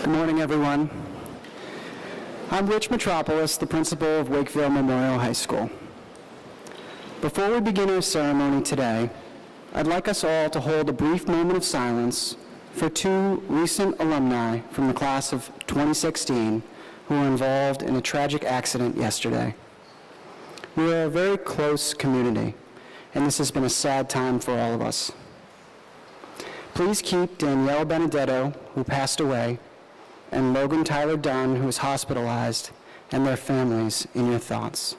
Good morning, everyone. I'm Rich Metropolis, the principal of Wakefield Memorial High School. Before we begin our ceremony today, I'd like us all to hold a brief moment of silence for two recent alumni from the class of 2016 who were involved in a tragic accident yesterday. We are a very close community, and this has been a sad time for all of us. Please keep Danielle Benedetto, who passed away, and Logan Tyler Dunn, who is hospitalized, and their families in your thoughts.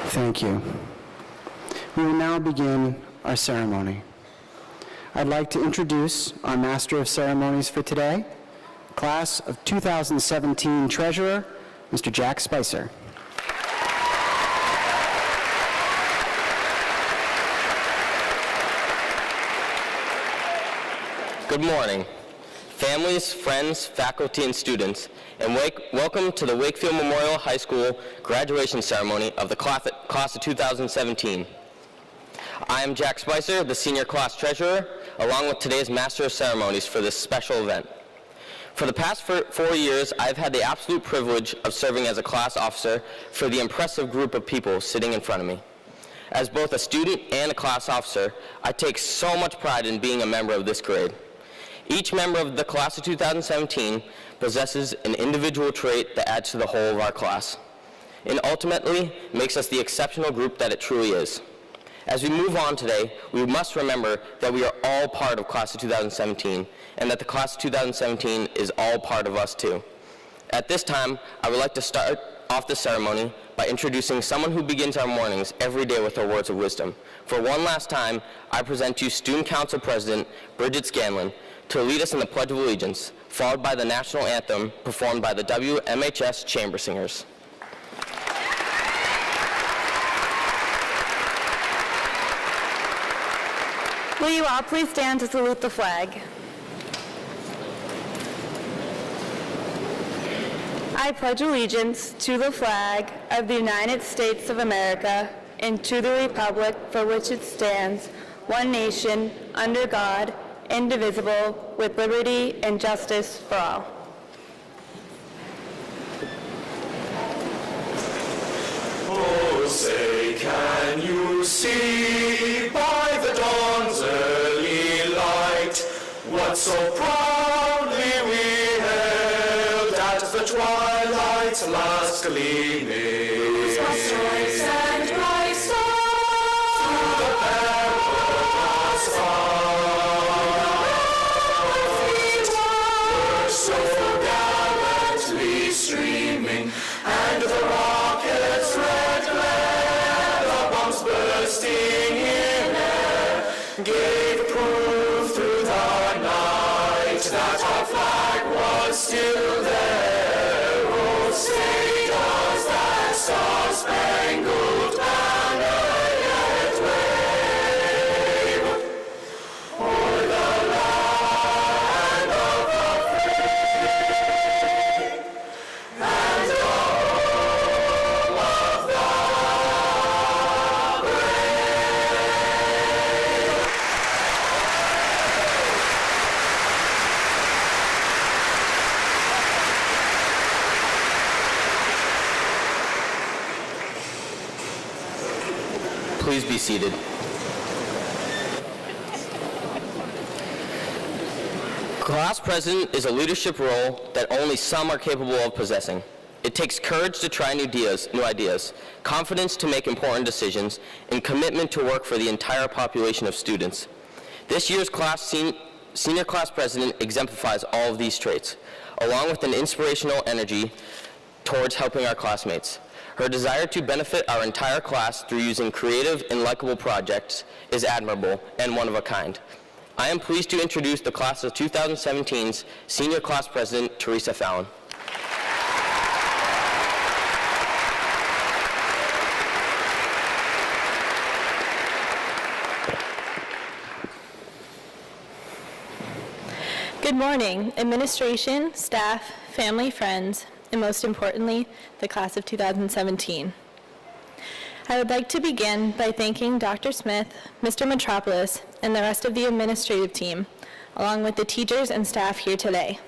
Thank you. We will now begin our ceremony. I'd like to introduce our Master of Ceremonies for today, Class of 2017 Treasurer, Mr. Jack Spicer. Good morning, families, friends, faculty, and students, and welcome to the Wakefield Memorial High School graduation ceremony of the class of 2017. I am Jack Spicer, the Senior Class Treasurer, along with today's Master of Ceremonies for this special event. For the past 4 years, I've had the absolute privilege of serving as a class officer for the impressive group of people sitting in front of me. As both a student and a class officer, I take so much pride in being a member of this grade. Each member of the class of 2017 possesses an individual trait that adds to the whole of our class, and ultimately makes us the exceptional group that it truly is. As we move on today, we must remember that we are all part of class of 2017, and that the class of 2017 is all part of us too. At this time, I would like to start off the ceremony by introducing someone who begins our mornings every day with her words of wisdom. For one last time, I present to you Student Council President Bridget Scanlon to lead us in the Pledge of Allegiance, followed by the National Anthem performed by the WMHS Chamber Singers. Will you all please stand to salute the flag? I pledge allegiance to the flag of the United States of America and to the republic for which it stands, one nation, under God, indivisible, with liberty and justice for all. Oh, say, can you see by the dawn's early light what so proudly we hailed at the twilight's last gleaming? Stripes and bright stars through the perilous fight were so gallantly streaming, and the rockets' red glare, the bombs bursting in air, gave proof through the night that our flag was still there. Oh, say does that star-spangled banner yet wave o'er the land of the free and the home of the Please be seated. Class president is a leadership role that only some are capable of possessing. It takes courage to try new ideas, confidence to make important decisions, and commitment to work for the entire population of students. This year's senior class president exemplifies all of these traits, along with an inspirational energy towards helping our classmates. Her desire to benefit our entire class through using creative and likable projects is admirable and one of a kind. I am pleased to introduce the class of 2017's Senior Class President, Teresa Fallon. Good morning, administration, staff, family, friends, and most importantly, the class of 2017. I would like to begin by thanking Dr. Smith, Mr. Metropolis, and the rest of the administrative team, along with the teachers and staff here today.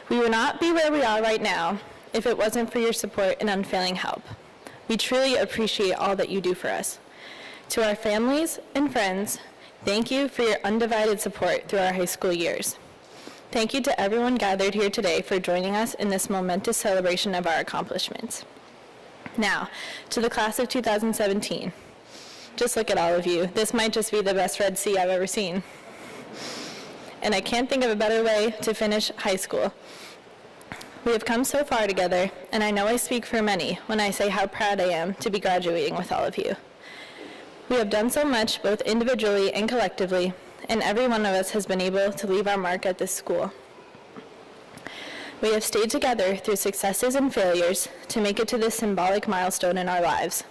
We would not be where we are right now if it wasn't for your support and unfailing help. We truly appreciate all that you do for us. To our families and friends, thank you for your undivided support through our high school years. Thank you to everyone gathered here today for joining us in this momentous celebration of our accomplishments. Now, to the class of 2017. Just look at all of you. This might just be the best Red Sea I've ever seen. And I can't think of a better way to finish high school. We have come so far together, and I know I speak for many when I say how proud I am to be graduating with all of you. We have done so much, both individually and collectively, and every one of us has been able to leave our mark at this school. We have stayed together through successes and failures to make it to this symbolic milestone in our lives.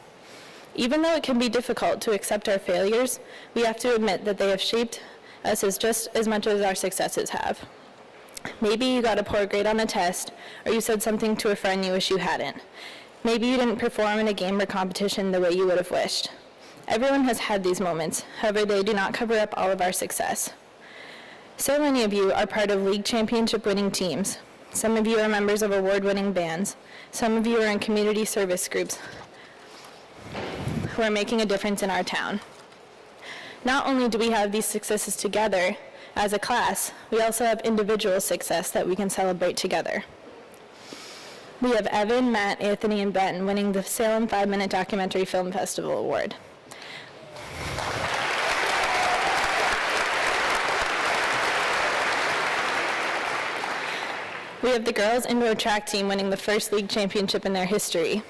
Even though it can be difficult to accept our failures, we have to admit that they have shaped us just as much as our successes have. Maybe you got a poor grade on a test, or you said something to a friend you wish you hadn't. Maybe you didn't perform in a game or competition the way you would have wished. Everyone has had these moments, however, they do not cover up all of our success. So many of you are part of league championship winning teams. Some of you are members of award-winning bands. Some of you are in community service groups who are making a difference in our town. Not only do we have these successes together as a class, we also have individual success that we can celebrate together. We have Evan, Matt, Anthony, and Ben winning the Salem 5-Minute Documentary Film Festival Award. We have the girls indoor track team winning the first league championship in their history.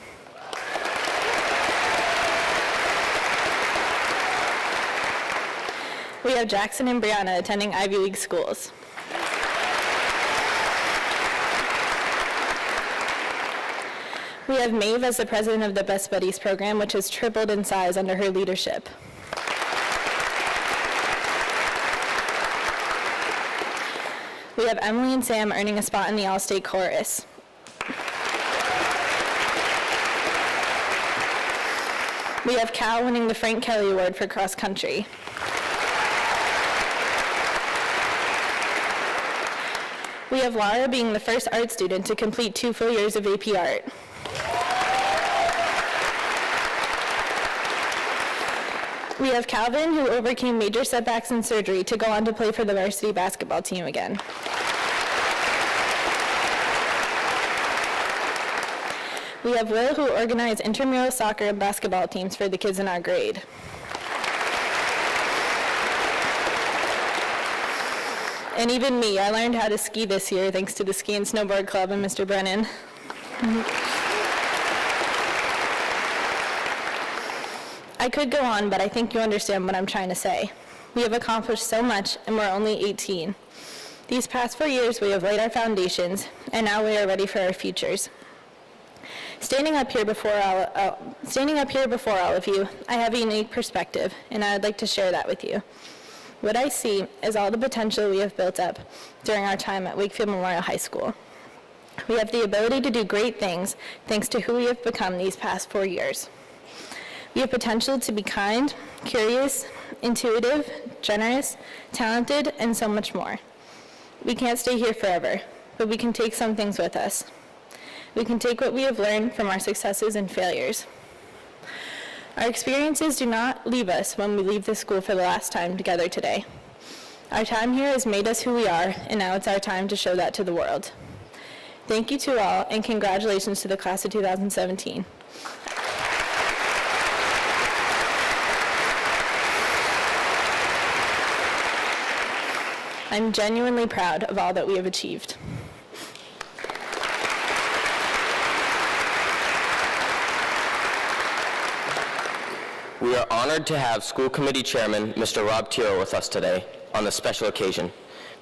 We have Jackson and Brianna attending Ivy League schools. We have Maeve as the president of the Best Buddies program, which has tripled in size under her leadership. We have Emily and Sam earning a spot in the All-State Chorus. We have Cal winning the Frank Kelly Award for cross country. We have Laura being the first art student to complete 2 full years of AP Art. We have Calvin, who overcame major setbacks in surgery to go on to play for the varsity basketball team again. We have Will, who organized intramural soccer and basketball teams for the kids in our grade. And even me, I learned how to ski this year thanks to the Ski and Snowboard Club and Mr. Brennan. I could go on, but I think you understand what I'm trying to say. We have accomplished so much, and we're only 18. These past 4 years, we have laid our foundations, and now we are ready for our futures. Standing up here before all of you, I have a unique perspective, and I would like to share that with you. What I see is all the potential we have built up during our time at Wakefield Memorial High School. We have the ability to do great things thanks to who we have become these past 4 years. We have potential to be kind, curious, intuitive, generous, talented, and so much more. We can't stay here forever, but we can take some things with us. We can take what we have learned from our successes and failures. Our experiences do not leave us when we leave this school for the last time together today. Our time here has made us who we are, and now it's our time to show that to the world. Thank you to all, and congratulations to the class of 2017. I'm genuinely proud of all that we have achieved. We are honored to have School Committee Chairman Mr. Rob Tiro with us today on this special occasion.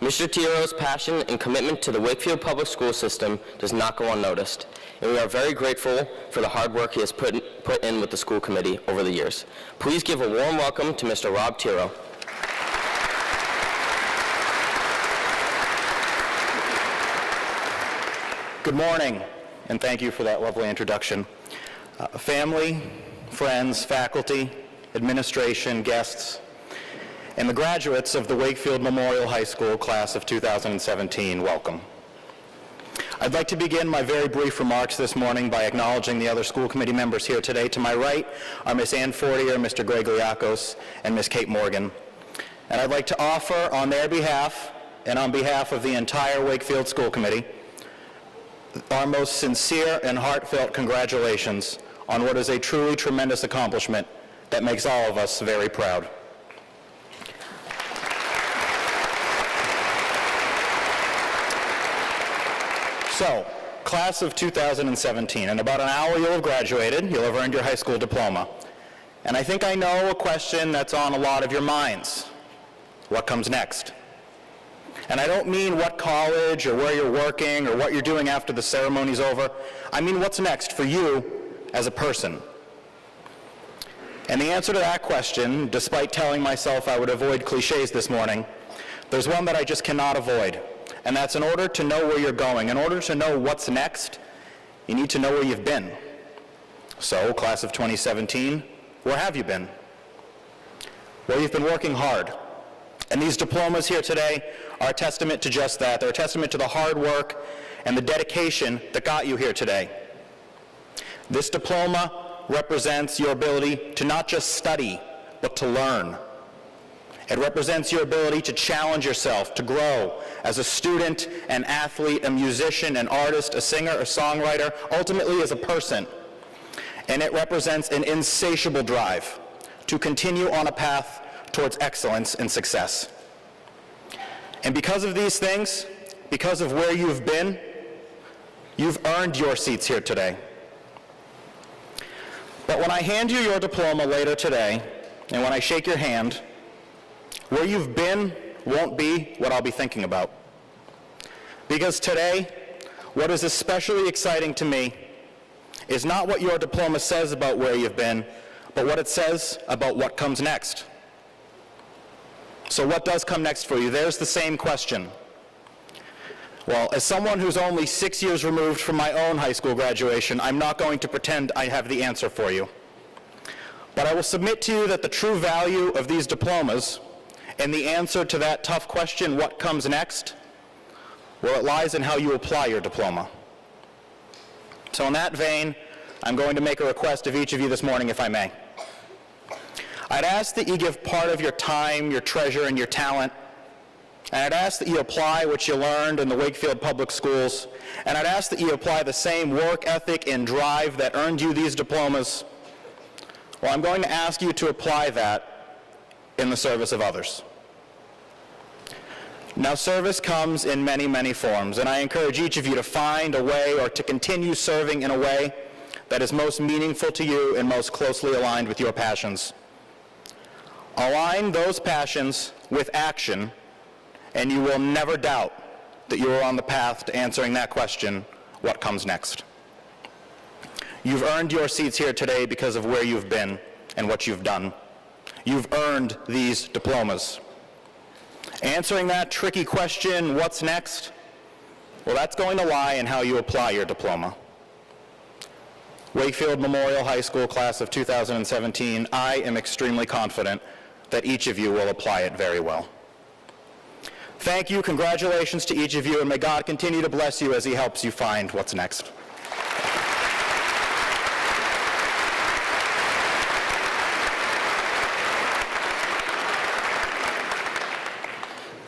Mr. Tiro's passion and commitment to the Wakefield public school system does not go unnoticed, and we are very grateful for the hard work he has put in with the school committee over the years. Please give a warm welcome to Mr. Rob Tiro. Good morning. and thank you for that lovely introduction. Family, friends, faculty, administration, guests, and the graduates of the Wakefield Memorial High School class of 2017, welcome. I'd like to begin my very brief remarks this morning by acknowledging the other school committee members here today. To my right are Ms. Ann Fortier, Mr. Greg Liakos, and Ms. Kate Morgan. And I'd like to offer on their behalf and on behalf of the entire Wakefield School Committee our most sincere and heartfelt congratulations on what is a truly tremendous accomplishment that makes all of us very proud. So, class of 2017, in about an hour you'll have graduated, you'll have earned your high school diploma. And I think I know a question that's on a lot of your minds. What comes next? And I don't mean what college or where you're working or what you're doing after the ceremony's over. I mean what's next for you as a person. And the answer to that question, despite telling myself I would avoid cliches this morning, there's one that I just cannot avoid. And that's in order to know where you're going, in order to know what's next, you need to know where you've been. So, class of 2017, where have you been? Well, you've been working hard. And these diplomas here today are a testament to just that. They're a testament to the hard work and the dedication that got you here today. This diploma represents your ability to not just study, but to learn. It represents your ability to challenge yourself, to grow as a student, an athlete, a musician, an artist, a singer, a songwriter, ultimately as a person. And it represents an insatiable drive to continue on a path towards excellence and success. And because of these things, because of where you've been, you've earned your seats here today. But when I hand you your diploma later today, and when I shake your hand, where you've been won't be what I'll be thinking about. Because today, what is especially exciting to me is not what your diploma says about where you've been, but what it says about what comes next. So what does come next for you? There's the same question. Well, as someone who's only 6 years removed from my own high school graduation, I'm not going to pretend I have the answer for you. But I will submit to you that the true value of these diplomas and the answer to that tough question, what comes next, well, it lies in how you apply your diploma. So in that vein, I'm going to make a request of each of you this morning, if I may. I'd ask that you give part of your time, your treasure, and your talent, and I'd ask that you apply what you learned in the Wakefield Public Schools, and I'd ask that you apply the same work ethic and drive that earned you these diplomas. Well, I'm going to ask you to apply that in the service of others. Now, service comes in many, many forms, and I encourage each of you to find a way or to continue serving in a way that is most meaningful to you and most closely aligned with your passions. Align those passions with action, and you will never doubt that you are on the path to answering that question, what comes next? You've earned your seats here today because of where you've been and what you've done. You've earned these diplomas. Answering that tricky question, what's next? Well, that's going to lie in how you apply your diploma. Wakefield Memorial High School class of 2017, I am extremely confident that each of you will apply it very well. Thank you, congratulations to each of you, and may God continue to bless you as He helps you find what's next.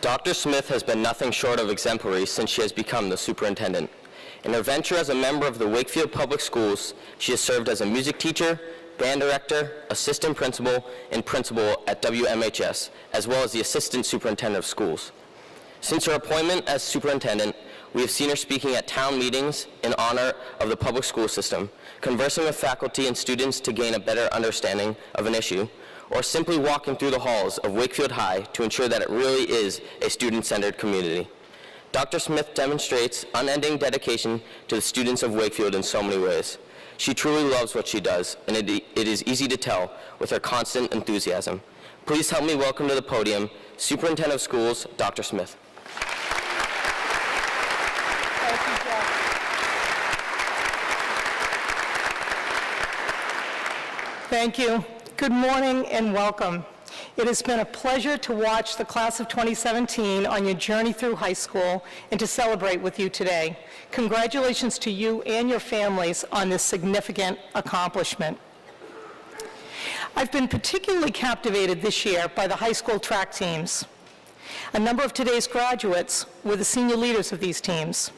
Dr. Smith has been nothing short of exemplary since she has become the superintendent. In her venture as a member of the Wakefield Public Schools, she has served as a music teacher, band director, assistant principal, and principal at WMHS, as well as the assistant superintendent of schools. Since her appointment as superintendent, we have seen her speaking at town meetings in honor of the public school system, conversing with faculty and students to gain a better understanding of an issue, or simply walking through the halls of Wakefield High to ensure that it really is a student-centered community. Dr. Smith demonstrates unending dedication to the students of Wakefield in so many ways. She truly loves what she does, and it is easy to tell with her constant enthusiasm. Please help me welcome to the podium Superintendent of Schools, Dr. Smith. Thank you, Jeff. Thank you. Good morning and welcome. It has been a pleasure to watch the class of 2017 on your journey through high school and to celebrate with you today. Congratulations to you and your families on this significant accomplishment. I've been particularly captivated this year by the high school track teams. A number of today's graduates were the senior leaders of these teams.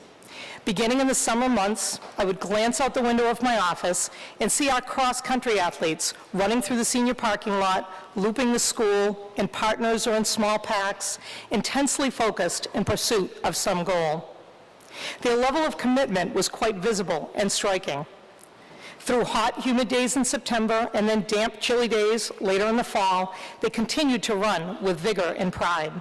Beginning in the summer months, I would glance out the window of my office and see our cross-country athletes running through the senior parking lot, looping the school, in partners or in small packs, intensely focused in pursuit of some goal. Their level of commitment was quite visible and striking. Through hot, humid days in September and then damp, chilly days later in the fall, they continued to run with vigor and pride.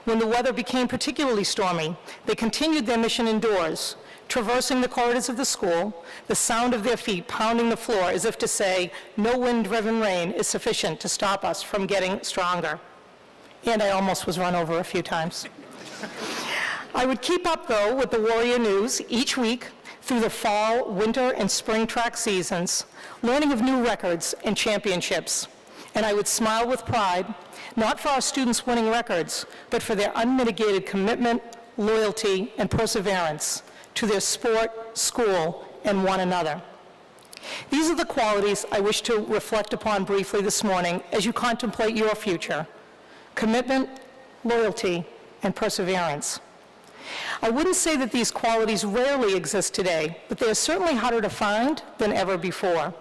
When the weather became particularly stormy, they continued their mission indoors, traversing the corridors of the school, the sound of their feet pounding the floor as if to say, no wind-driven rain is sufficient to stop us from getting stronger. And I almost was run over a few times. I would keep up, though, with the Warrior News each week through the fall, winter, and spring track seasons, learning of new records and championships. And I would smile with pride, not for our students winning records, but for their unmitigated commitment, loyalty, and perseverance to their sport, school, and one another. These are the qualities I wish to reflect upon briefly this morning as you contemplate your future: commitment, loyalty, and perseverance. I wouldn't say that these qualities rarely exist today, but they are certainly harder to find than ever before.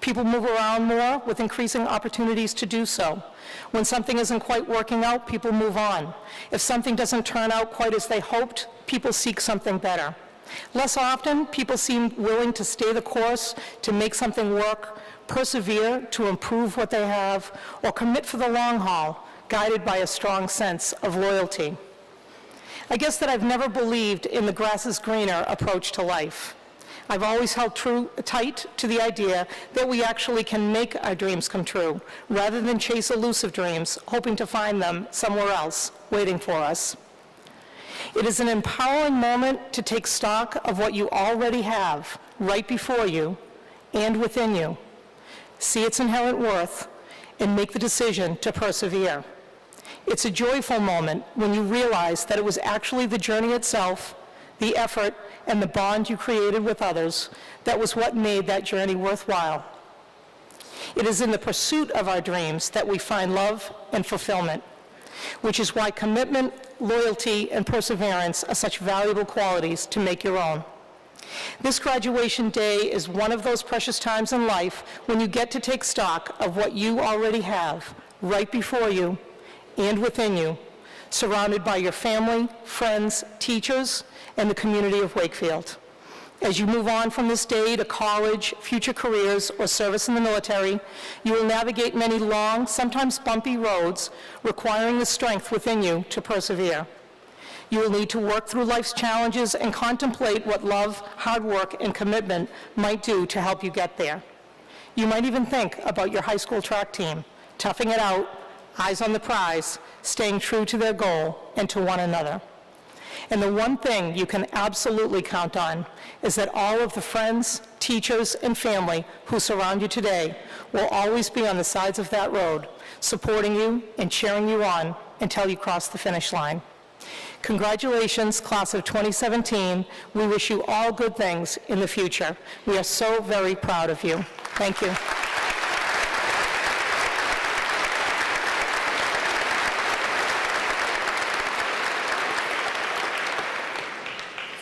People move around more with increasing opportunities to do so. When something isn't quite working out, people move on. If something doesn't turn out quite as they hoped, people seek something better. Less often, people seem willing to stay the course, to make something work, persevere to improve what they have, or commit for the long haul, guided by a strong sense of loyalty. I guess that I've never believed in the grass is greener approach to life. I've always held tight to the idea that we actually can make our dreams come true, rather than chase elusive dreams, hoping to find them somewhere else, waiting for us. It is an empowering moment to take stock of what you already have right before you and within you, see its inherent worth, and make the decision to persevere. It's a joyful moment when you realize that it was actually the journey itself, the effort, and the bond you created with others that was what made that journey worthwhile. It is in the pursuit of our dreams that we find love and fulfillment, which is why commitment, loyalty, and perseverance are such valuable qualities to make your own. This graduation day is one of those precious times in life when you get to take stock of what you already have right before you and within you, surrounded by your family, friends, teachers, and the community of Wakefield. As you move on from this day to college, future careers, or service in the military, you will navigate many long, sometimes bumpy roads, requiring the strength within you to persevere. You will need to work through life's challenges and contemplate what love, hard work, and commitment might do to help you get there. You might even think about your high school track team, toughing it out, eyes on the prize, staying true to their goal and to one another. And the one thing you can absolutely count on is that all of the friends, teachers, and family who surround you today will always be on the sides of that road, supporting you and cheering you on until you cross the finish line. Congratulations, class of 2017. We wish you all good things in the future. We are so very proud of you. Thank you.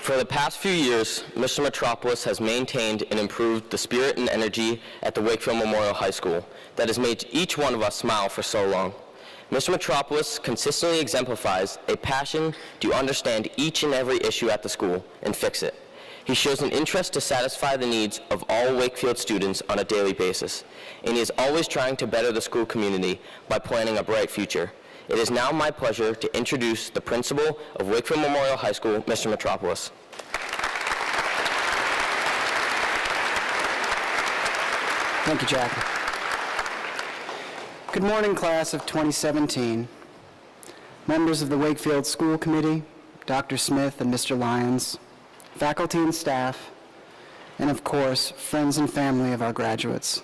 For the past few years, Mr. Metropolis has maintained and improved the spirit and energy at the Wakefield Memorial High School that has made each one of us smile for so long. Mr. Metropolis consistently exemplifies a passion to understand each and every issue at the school and fix it. He shows an interest to satisfy the needs of all Wakefield students on a daily basis, and he is always trying to better the school community by planning a bright future. It is now my pleasure to introduce the principal of Wakefield Memorial High School, Mr. Metropolis. Thank you, Jack. Good morning, class of 2017. Members of the Wakefield School Committee, Dr. Smith and Mr. Lyons, faculty and staff, and of course, friends and family of our graduates.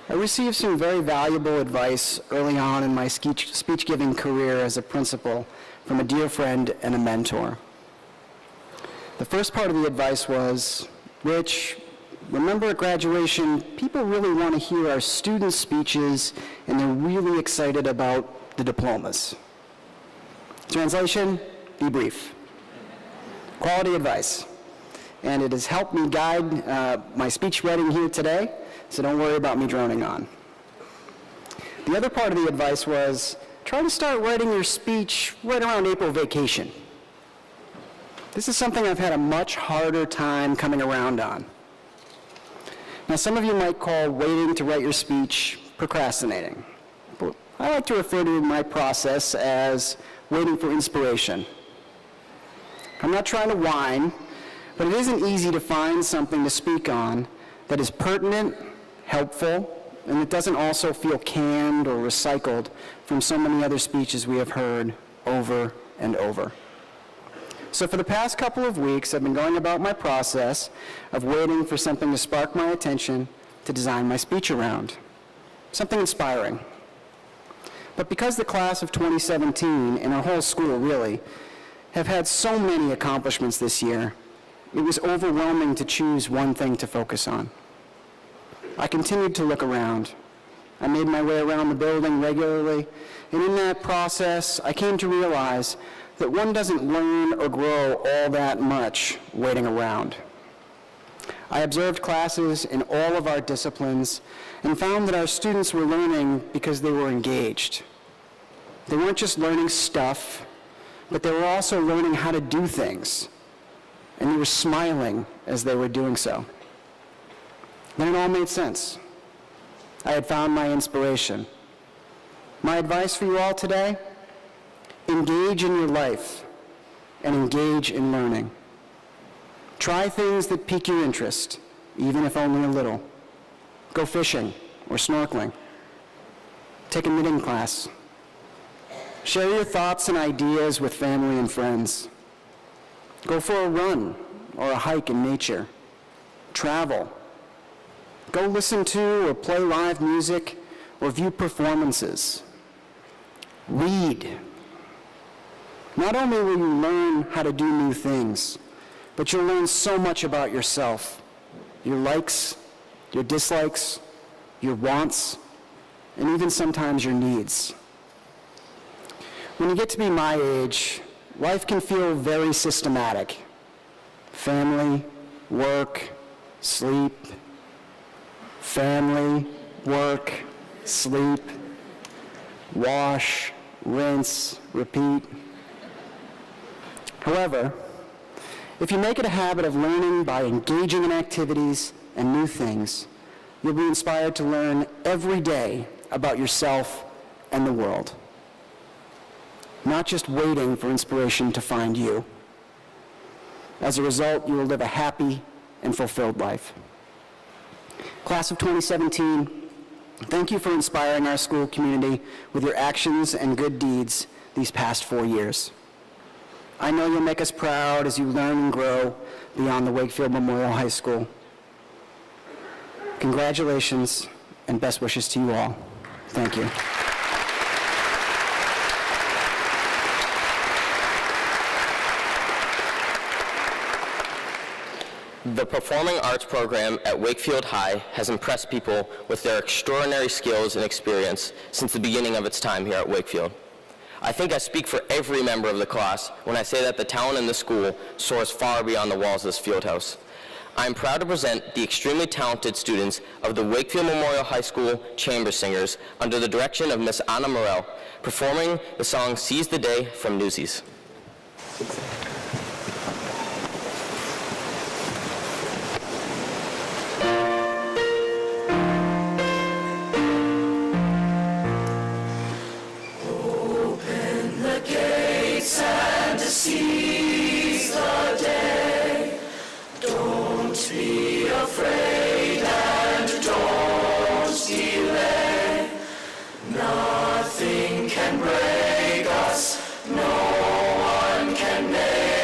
I received some very valuable advice early on in my speech-giving career as a principal from a dear friend and a mentor. The first part of the advice was, Rich, remember at graduation, people really want to hear our students' speeches and they're really excited about the diplomas. Translation, be brief. Quality advice. And it has helped me guide my speech writing here today, so don't worry about me droning on. The other part of the advice was, try to start writing your speech right around April vacation. This is something I've had a much harder time coming around on. Now, some of you might call waiting to write your speech procrastinating. But I like to refer to my process as waiting for inspiration. I'm not trying to whine, but it isn't easy to find something to speak on that is pertinent, helpful, and it doesn't also feel canned or recycled from so many other speeches we have heard over and over. So for the past couple of weeks, I've been going about my process of waiting for something to spark my attention to design my speech around, something inspiring. But because the class of 2017, and our whole school really, have had so many accomplishments this year, it was overwhelming to choose one thing to focus on. I continued to look around. I made my way around the building regularly, and in that process, I came to realize that one doesn't learn or grow all that much waiting around. I observed classes in all of our disciplines and found that our students were learning because they were engaged. They weren't just learning stuff, but they were also learning how to do things, and they were smiling as they were doing so. Then it all made sense. I had found my inspiration. My advice for you all today: engage in your life and engage in learning. Try things that pique your interest, even if only a little. Go fishing or snorkeling. Take a knitting class. Share your thoughts and ideas with family and friends. Go for a run or a hike in nature. Travel. Go listen to or play live music or view performances. Read. Not only will you learn how to do new things, but you'll learn so much about yourself, your likes, your dislikes, your wants, and even sometimes your needs. When you get to be my age, life can feel very systematic. Family, work, sleep. Family, work, sleep. Wash, rinse, repeat. However, if you make it a habit of learning by engaging in activities and new things, you'll be inspired to learn every day about yourself and the world. Not just waiting for inspiration to find you. As a result, you will live a happy and fulfilled life. Class of 2017, thank you for inspiring our school community with your actions and good deeds these past 4 years. I know you'll make us proud as you learn and grow beyond the Wakefield Memorial High School. Congratulations and best wishes to you all. Thank you. The Performing Arts program at Wakefield High has impressed people with their extraordinary skills and experience since the beginning of its time here at Wakefield. I think I speak for every member of the class when I say that the talent in the school soars far beyond the walls of this field house. I am proud to present the extremely talented students of the Wakefield Memorial High School Chamber Singers under the direction of Miss Anna Morell, performing the song Seize the Day from Newsies. Seize the day. Don't be afraid and don't delay. Nothing can break us, no one can make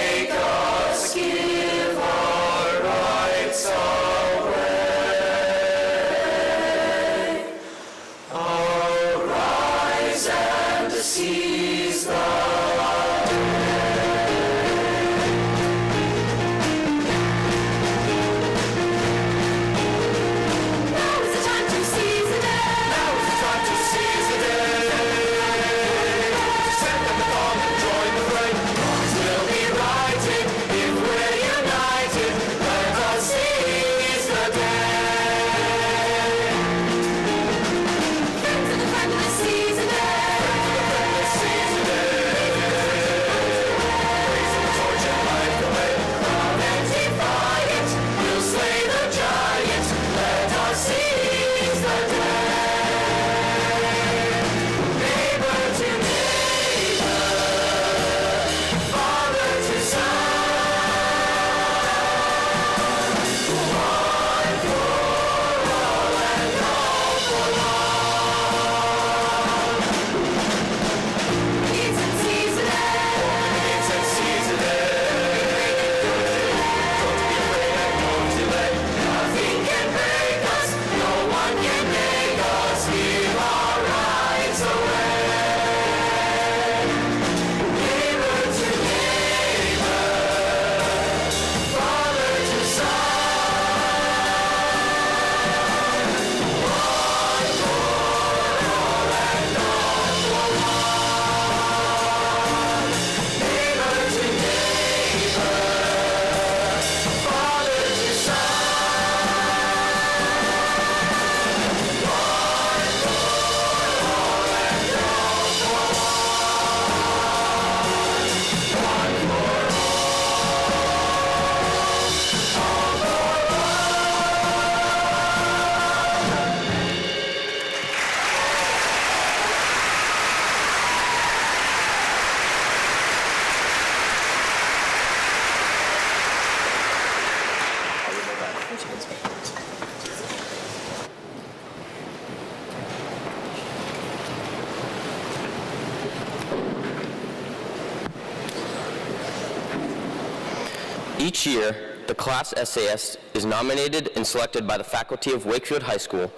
Each year, the class essayist is nominated and selected by the faculty of Wakefield High School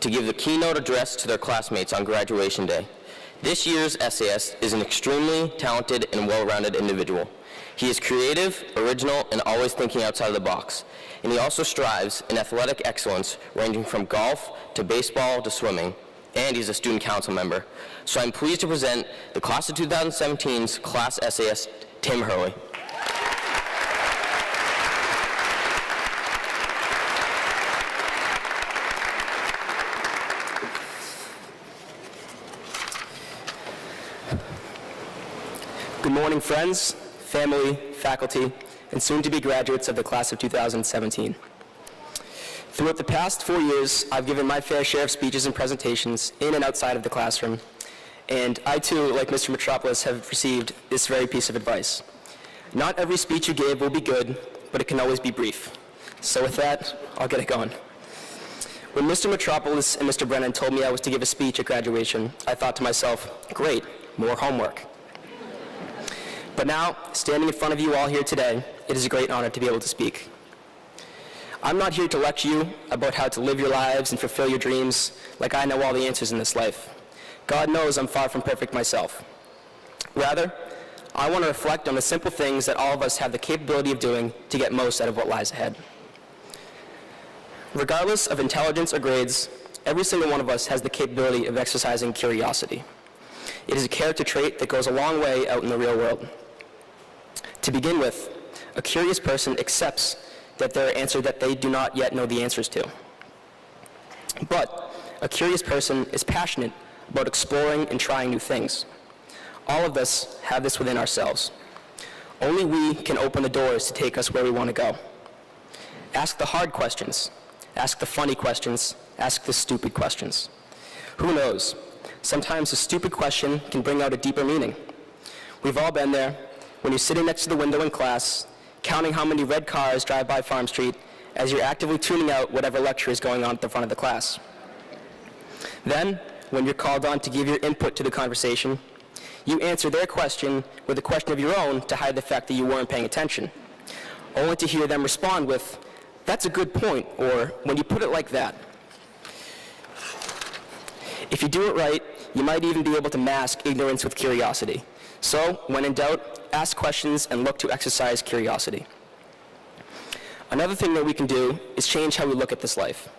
to give the keynote address to their classmates on graduation day. This year's essayist is an extremely talented and well-rounded individual. He is creative, original, and always thinking outside of the box. And he also strives in athletic excellence, ranging from golf to baseball to swimming. And he's a student council member. So I'm pleased to present the class of 2017's class essayist, Tim Hurley. Good morning, friends, family, faculty, and soon-to-be graduates of the class of 2017. Throughout the past 4 years, I've given my fair share of speeches and presentations in and outside of the classroom, and I too, like Mr. Metropolis, have received this very piece of advice. Not every speech you gave will be good, but it can always be brief. So with that, I'll get it going. When Mr. Metropolis and Mr. Brennan told me I was to give a speech at graduation, I thought to myself, great, more homework. But now, standing in front of you all here today, it is a great honor to be able to speak. I'm not here to lecture you about how to live your lives and fulfill your dreams like I know all the answers in this life. God knows I'm far from perfect myself. Rather, I want to reflect on the simple things that all of us have the capability of doing to get most out of what lies ahead. Regardless of intelligence or grades, every single one of us has the capability of exercising curiosity. It is a character trait that goes a long way out in the real world. To begin with, a curious person accepts that there are answers that they do not yet know the answers to. But a curious person is passionate about exploring and trying new things. All of us have this within ourselves. Only we can open the doors to take us where we want to go. Ask the hard questions. Ask the funny questions. Ask the stupid questions. Who knows? Sometimes a stupid question can bring out a deeper meaning. We've all been there when you're sitting next to the window in class, counting how many red cars drive by Farm Street as you're actively tuning out whatever lecture is going on at the front of the class. Then, when you're called on to give your input to the conversation, you answer their question with a question of your own to hide the fact that you weren't paying attention, only to hear them respond with, "That's a good point," or "When you put it like that." If you do it right, you might even be able to mask ignorance with curiosity. So, when in doubt, ask questions and look to exercise curiosity. Another thing that we can do is change how we look at this life.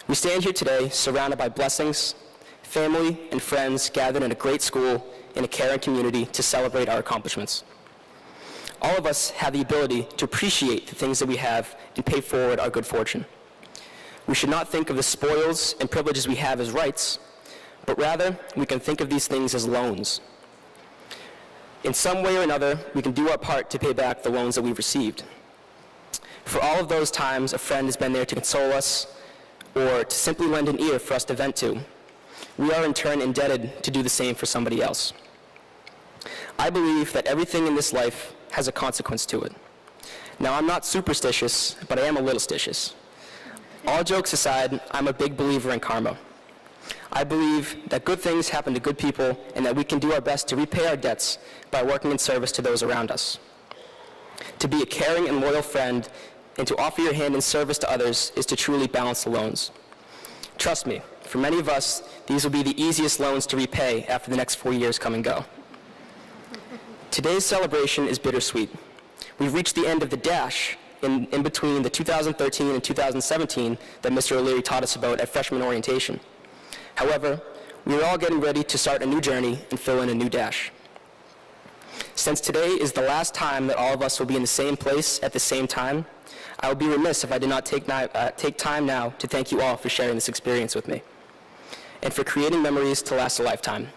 We stand here today surrounded by blessings, family, and friends gathered in a great school in a caring community to celebrate our accomplishments. All of us have the ability to appreciate the things that we have and pay forward our good fortune. We should not think of the spoils and privileges we have as rights, but rather we can think of these things as loans. In some way or another, we can do our part to pay back the loans that we've received. For all of those times a friend has been there to console us or to simply lend an ear for us to vent to, we are in turn indebted to do the same for somebody else. I believe that everything in this life has a consequence to it. Now, I'm not superstitious, but I am a little stitious. All jokes aside, I'm a big believer in karma. I believe that good things happen to good people and that we can do our best to repay our debts by working in service to those around us. To be a caring and loyal friend and to offer your hand in service to others is to truly balance the loans. Trust me, for many of us, these will be the easiest loans to repay after the next 4 years come and go. Today's celebration is bittersweet. We've reached the end of the dash in between the 2013 and 2017 that Mr. O'Leary taught us about at freshman orientation. However, we are all getting ready to start a new journey and fill in a new dash. Since today is the last time that all of us will be in the same place at the same time, I would be remiss if I did not take time now to thank you all for sharing this experience with me and for creating memories to last a lifetime.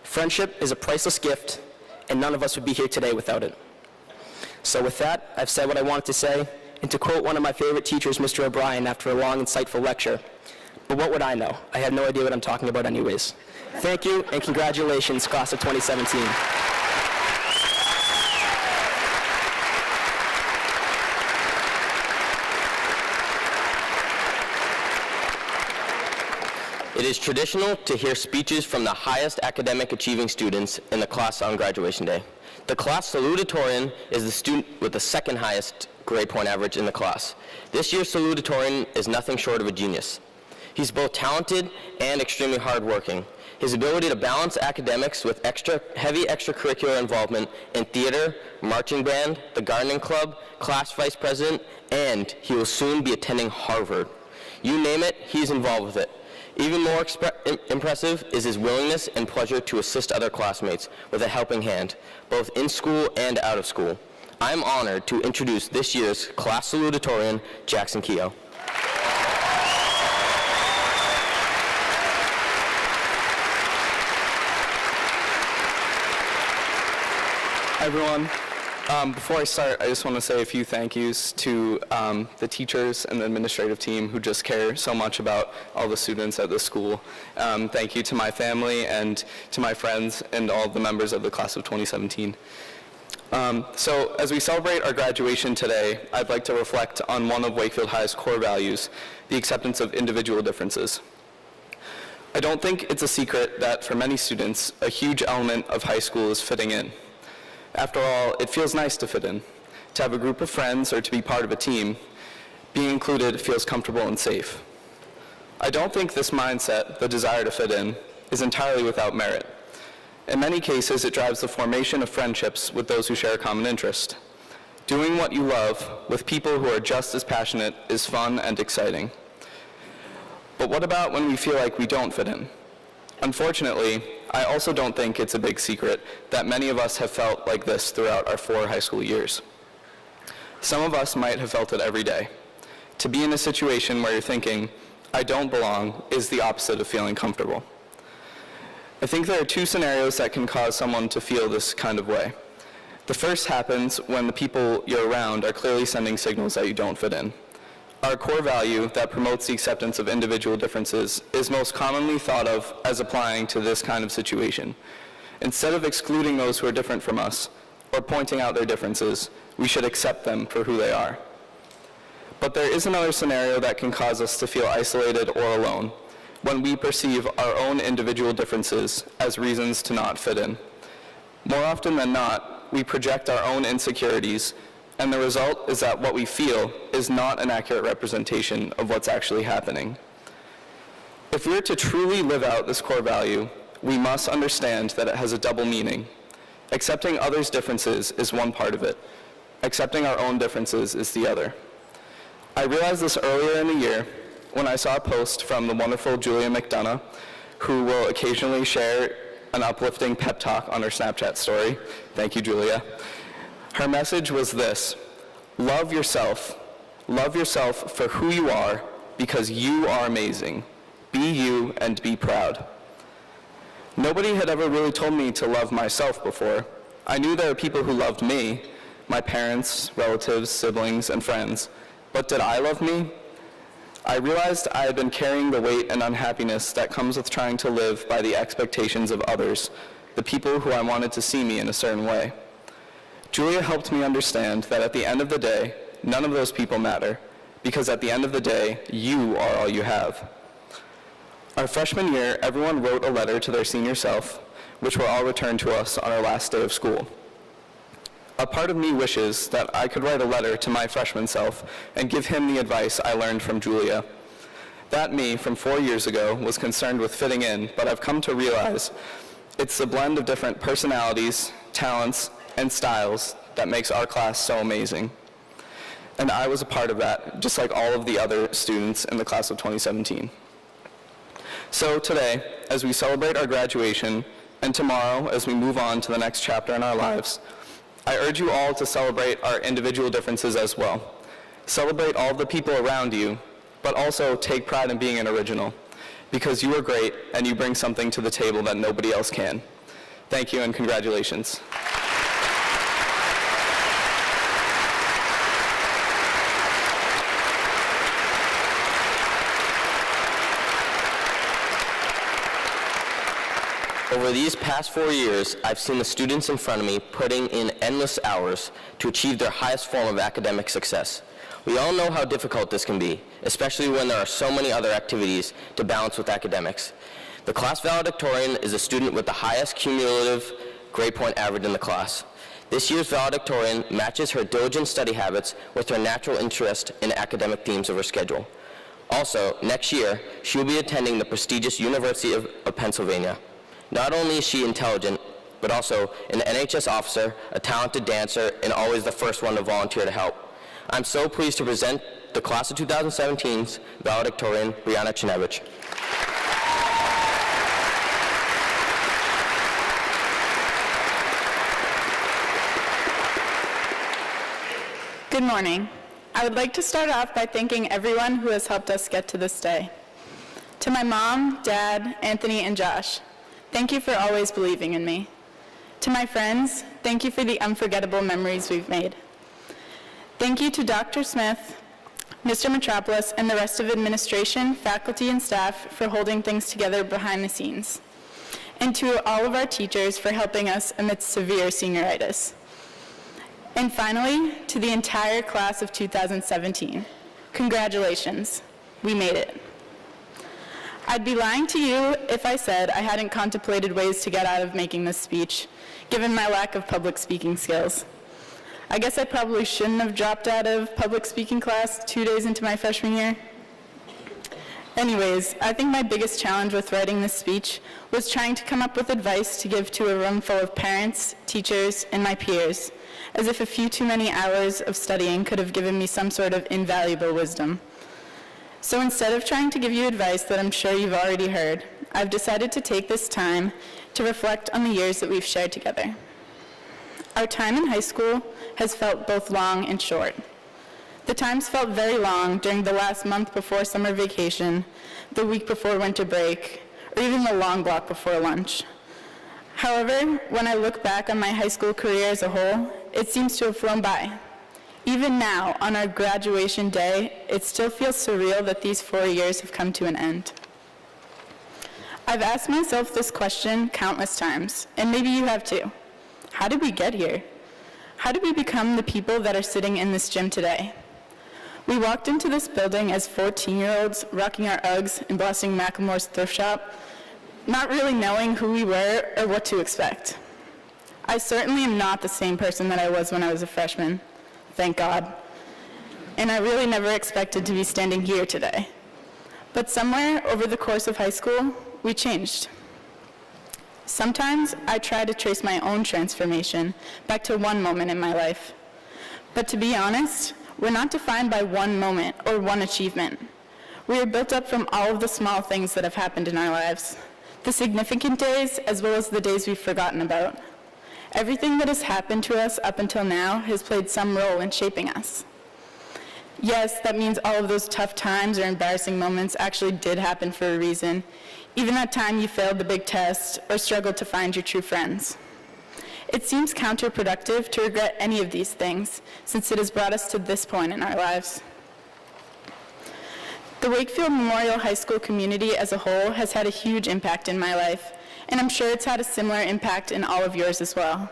Friendship is a priceless gift, and none of us would be here today without it. So with that, I've said what I wanted to say, and to quote one of my favorite teachers, Mr. O'Brien, after a long, insightful lecture, but what would I know? I have no idea what I'm talking about anyways. Thank you, and congratulations, class of 2017. It is traditional to hear speeches from the highest academic achieving students in the class on graduation day. The class salutatorian is the student with the second highest grade point average in the class. This year's salutatorian is nothing short of a genius. He's both talented and extremely hardworking. His ability to balance academics with heavy extracurricular involvement in theater, marching band, the gardening club, class vice president, and he will soon be attending Harvard. You name it, he's involved with it. Even more impressive is his willingness and pleasure to assist other classmates with a helping hand, both in school and out of school. I'm honored to introduce this year's class salutatorian, Jackson Keogh. Hi, everyone. Before I start, I just want to say a few thank yous to the teachers and the administrative team who just care so much about all the students at the school. Thank you to my family and to my friends and all the members of the class of 2017. So as we celebrate our graduation today, I'd like to reflect on one of Wakefield High's core values, the acceptance of individual differences. I don't think it's a secret that for many students, a huge element of high school is fitting in. After all, it feels nice to fit in. To have a group of friends or to be part of a team, being included feels comfortable and safe. I don't think this mindset, the desire to fit in, is entirely without merit. In many cases, it drives the formation of friendships with those who share a common interest. Doing what you love with people who are just as passionate is fun and exciting. But what about when we feel like we don't fit in? Unfortunately, I also don't think it's a big secret that many of us have felt like this throughout our 4 high school years. Some of us might have felt it every day. To be in a situation where you're thinking, I don't belong, is the opposite of feeling comfortable. I think there are 2 scenarios that can cause someone to feel this kind of way. The first happens when the people you're around are clearly sending signals that you don't fit in. Our core value that promotes the acceptance of individual differences is most commonly thought of as applying to this kind of situation. Instead of excluding those who are different from us or pointing out their differences, we should accept them for who they are. But there is another scenario that can cause us to feel isolated or alone, when we perceive our own individual differences as reasons to not fit in. More often than not, we project our own insecurities, and the result is that what we feel is not an accurate representation of what's actually happening. If we're to truly live out this core value, we must understand that it has a double meaning. Accepting others' differences is one part of it. Accepting our own differences is the other. I realized this earlier in the year when I saw a post from the wonderful Julia McDonough, who will occasionally share an uplifting pep talk on her Snapchat story. Thank you, Julia. Her message was this: love yourself. Love yourself for who you are, because you are amazing. Be you and be proud. Nobody had ever really told me to love myself before. I knew there were people who loved me, my parents, relatives, siblings, and friends. But did I love me? I realized I had been carrying the weight and unhappiness that comes with trying to live by the expectations of others, the people who I wanted to see me in a certain way. Julia helped me understand that at the end of the day, none of those people matter, because at the end of the day, you are all you have. Our freshman year, everyone wrote a letter to their senior self, which were all returned to us on our last day of school. A part of me wishes that I could write a letter to my freshman self and give him the advice I learned from Julia. That me from 4 years ago was concerned with fitting in, but I've come to realize it's the blend of different personalities, talents, and styles that makes our class so amazing. And I was a part of that, just like all of the other students in the class of 2017. So today, as we celebrate our graduation, and tomorrow as we move on to the next chapter in our lives, I urge you all to celebrate our individual differences as well. Celebrate all the people around you, but also take pride in being an original, because you are great and you bring something to the table that nobody else can. Thank you and congratulations. Over these past 4 years, I've seen the students in front of me putting in endless hours to achieve their highest form of academic success. We all know how difficult this can be, especially when there are so many other activities to balance with academics. The class valedictorian is a student with the highest cumulative grade point average in the class. This year's valedictorian matches her diligent study habits with her natural interest in academic themes of her schedule. Also, next year, she will be attending the prestigious University of Pennsylvania. Not only is she intelligent, but also an NHS officer, a talented dancer, and always the first one to volunteer to help. I'm so pleased to present the class of 2017's valedictorian, Brianna Chinevich. Good morning. I would like to start off by thanking everyone who has helped us get to this day. To my mom, dad, Anthony, and Josh, thank you for always believing in me. To my friends, thank you for the unforgettable memories we've made. Thank you to Dr. Smith, Mr. Metropolis, and the rest of administration, faculty, and staff for holding things together behind the scenes. And to all of our teachers for helping us amidst severe senioritis. And finally, to the entire class of 2017, congratulations, we made it. I'd be lying to you if I said I hadn't contemplated ways to get out of making this speech, given my lack of public speaking skills. I guess I probably shouldn't have dropped out of public speaking class 2 days into my freshman year. Anyways, I think my biggest challenge with writing this speech was trying to come up with advice to give to a room full of parents, teachers, and my peers, as if a few too many hours of studying could have given me some sort of invaluable wisdom. So instead of trying to give you advice that I'm sure you've already heard, I've decided to take this time to reflect on the years that we've shared together. Our time in high school has felt both long and short. The times felt very long during the last month before summer vacation, the week before winter break, or even the long block before lunch. However, when I look back on my high school career as a whole, it seems to have flown by. Even now, on our graduation day, it still feels surreal that these 4 years have come to an end. I've asked myself this question countless times, and maybe you have too. How did we get here? How did we become the people that are sitting in this gym today? We walked into this building as 14-year-olds, rocking our Uggs and blasting Macklemore's thrift shop, not really knowing who we were or what to expect. I certainly am not the same person that I was when I was a freshman, thank God. And I really never expected to be standing here today. But somewhere over the course of high school, we changed. Sometimes I try to trace my own transformation back to one moment in my life. But to be honest, we're not defined by one moment or one achievement. We are built up from all of the small things that have happened in our lives, the significant days as well as the days we've forgotten about. Everything that has happened to us up until now has played some role in shaping us. Yes, that means all of those tough times or embarrassing moments actually did happen for a reason, even that time you failed the big test or struggled to find your true friends. It seems counterproductive to regret any of these things, since it has brought us to this point in our lives. The Wakefield Memorial High School community as a whole has had a huge impact in my life, and I'm sure it's had a similar impact in all of yours as well.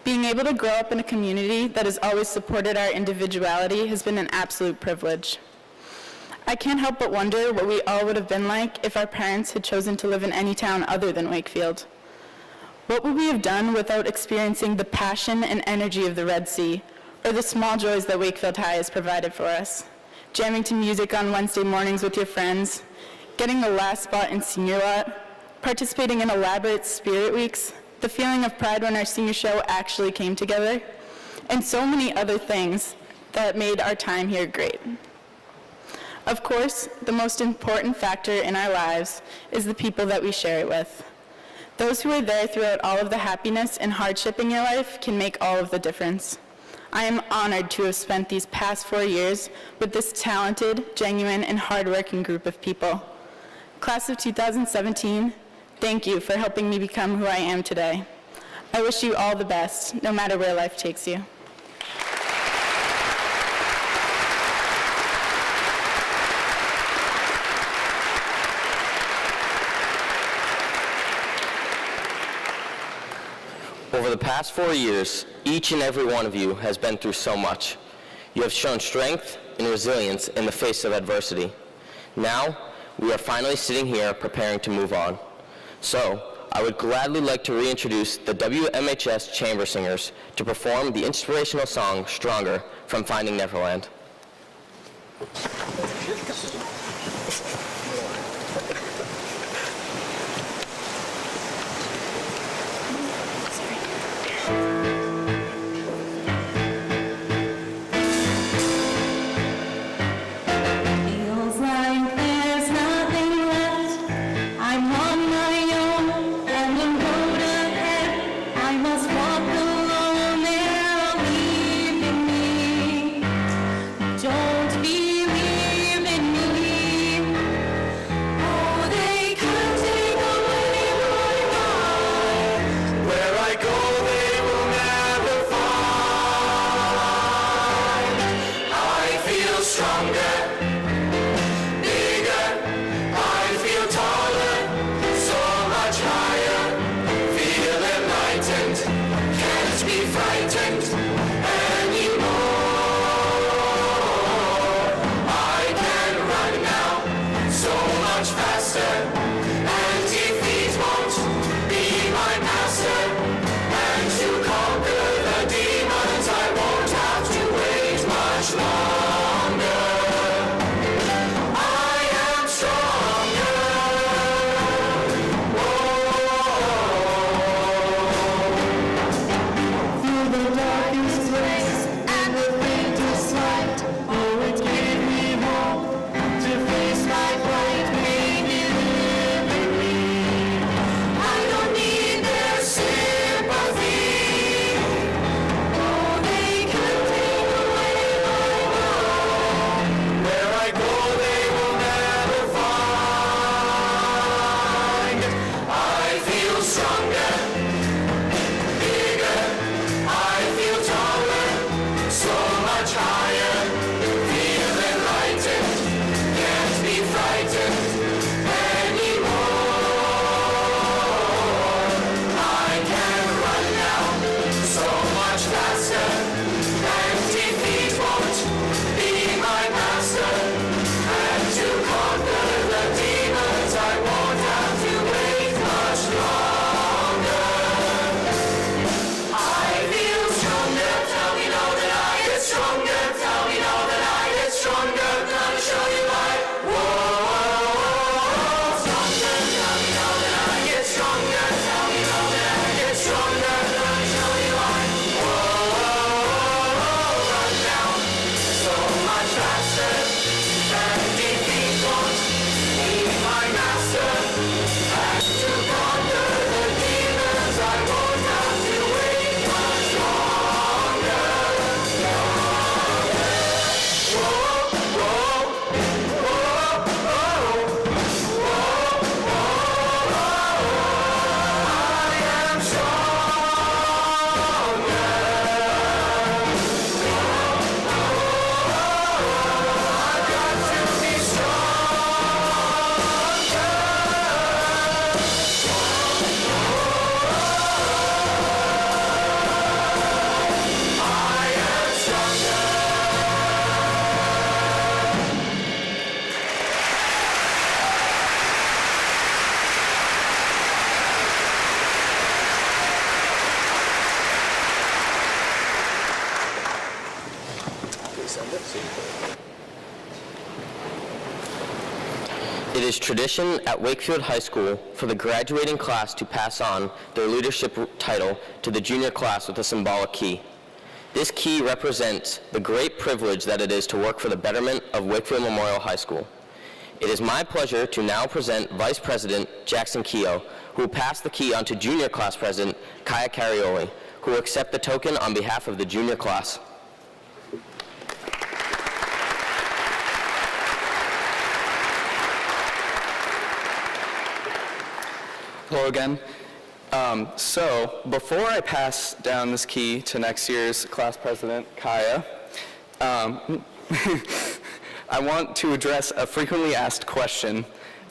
Being able to grow up in a community that has always supported our individuality has been an absolute privilege. I can't help but wonder what we all would have been like if our parents had chosen to live in any town other than Wakefield. What would we have done without experiencing the passion and energy of the Red Sea, or the small joys that Wakefield High has provided for us? Jamming to music on Wednesday mornings with your friends, getting the last spot in senior lot, participating in elaborate spirit weeks, the feeling of pride when our senior show actually came together, and so many other things that made our time here great. Of course, the most important factor in our lives is the people that we share it with. Those who are there throughout all of the happiness and hardship in your life can make all of the difference. I am honored to have spent these past 4 years with this talented, genuine, and hardworking group of people. Class of 2017, thank you for helping me become who I am today. I wish you all the best, no matter where life takes you. Over the past 4 years, each and every one of you has been through so much. You have shown strength and resilience in the face of adversity. Now, we are finally sitting here preparing to move on. So, I would gladly like to reintroduce the WMHS Chamber Singers to perform the inspirational song, Stronger, from Finding Neverland. Feels like there's nothing left. I'm on my own, and the road ahead I must walk alone. They're leaving me. Don't believe in me. Oh, they can't take away my mind. Where I go, they will never find. I feel stronger, bigger. I feel taller, so much higher. Feel enlightened, can't be frightened anymore. I can run now, so much faster, and defeat won't be my master. And to conquer the demons, I won't have to wait much longer. I am stronger. Through the darkest place and the faintest light, oh, it gave me hope to face my plight. Maybe live in me. I don't need their sympathy. Oh, they can take away my mind. Where I go, they will never find. I feel stronger, bigger. I feel taller, so much higher. Feel enlightened, can't be frightened anymore. I can run now, so much faster, and defeat won't be my master. And to conquer the demons, I won't have to wait much longer. I feel stronger, tell me now that I get stronger. Tell me now that I get stronger. Gonna show you why. Whoa, stronger, tell me now that I get stronger. Tell me now that I get stronger. Gonna show you why. Whoa, run now, so much faster, and defeat won't be my master. And to conquer the demons, I won't have to wait much longer. I am stronger. I've got to be stronger. I am stronger. It is tradition at Wakefield High School for the graduating class to pass on their leadership title to the junior class with a symbolic key. This key represents the great privilege that it is to work for the betterment of Wakefield Memorial High School. It is my pleasure to now present Vice President Jackson Keogh, who will pass the key on to Junior Class President Kaya Carioli, who will accept the token on behalf of the junior class. Hello again. So before I pass down this key to next year's class president, Kaya, I want to address a frequently asked question.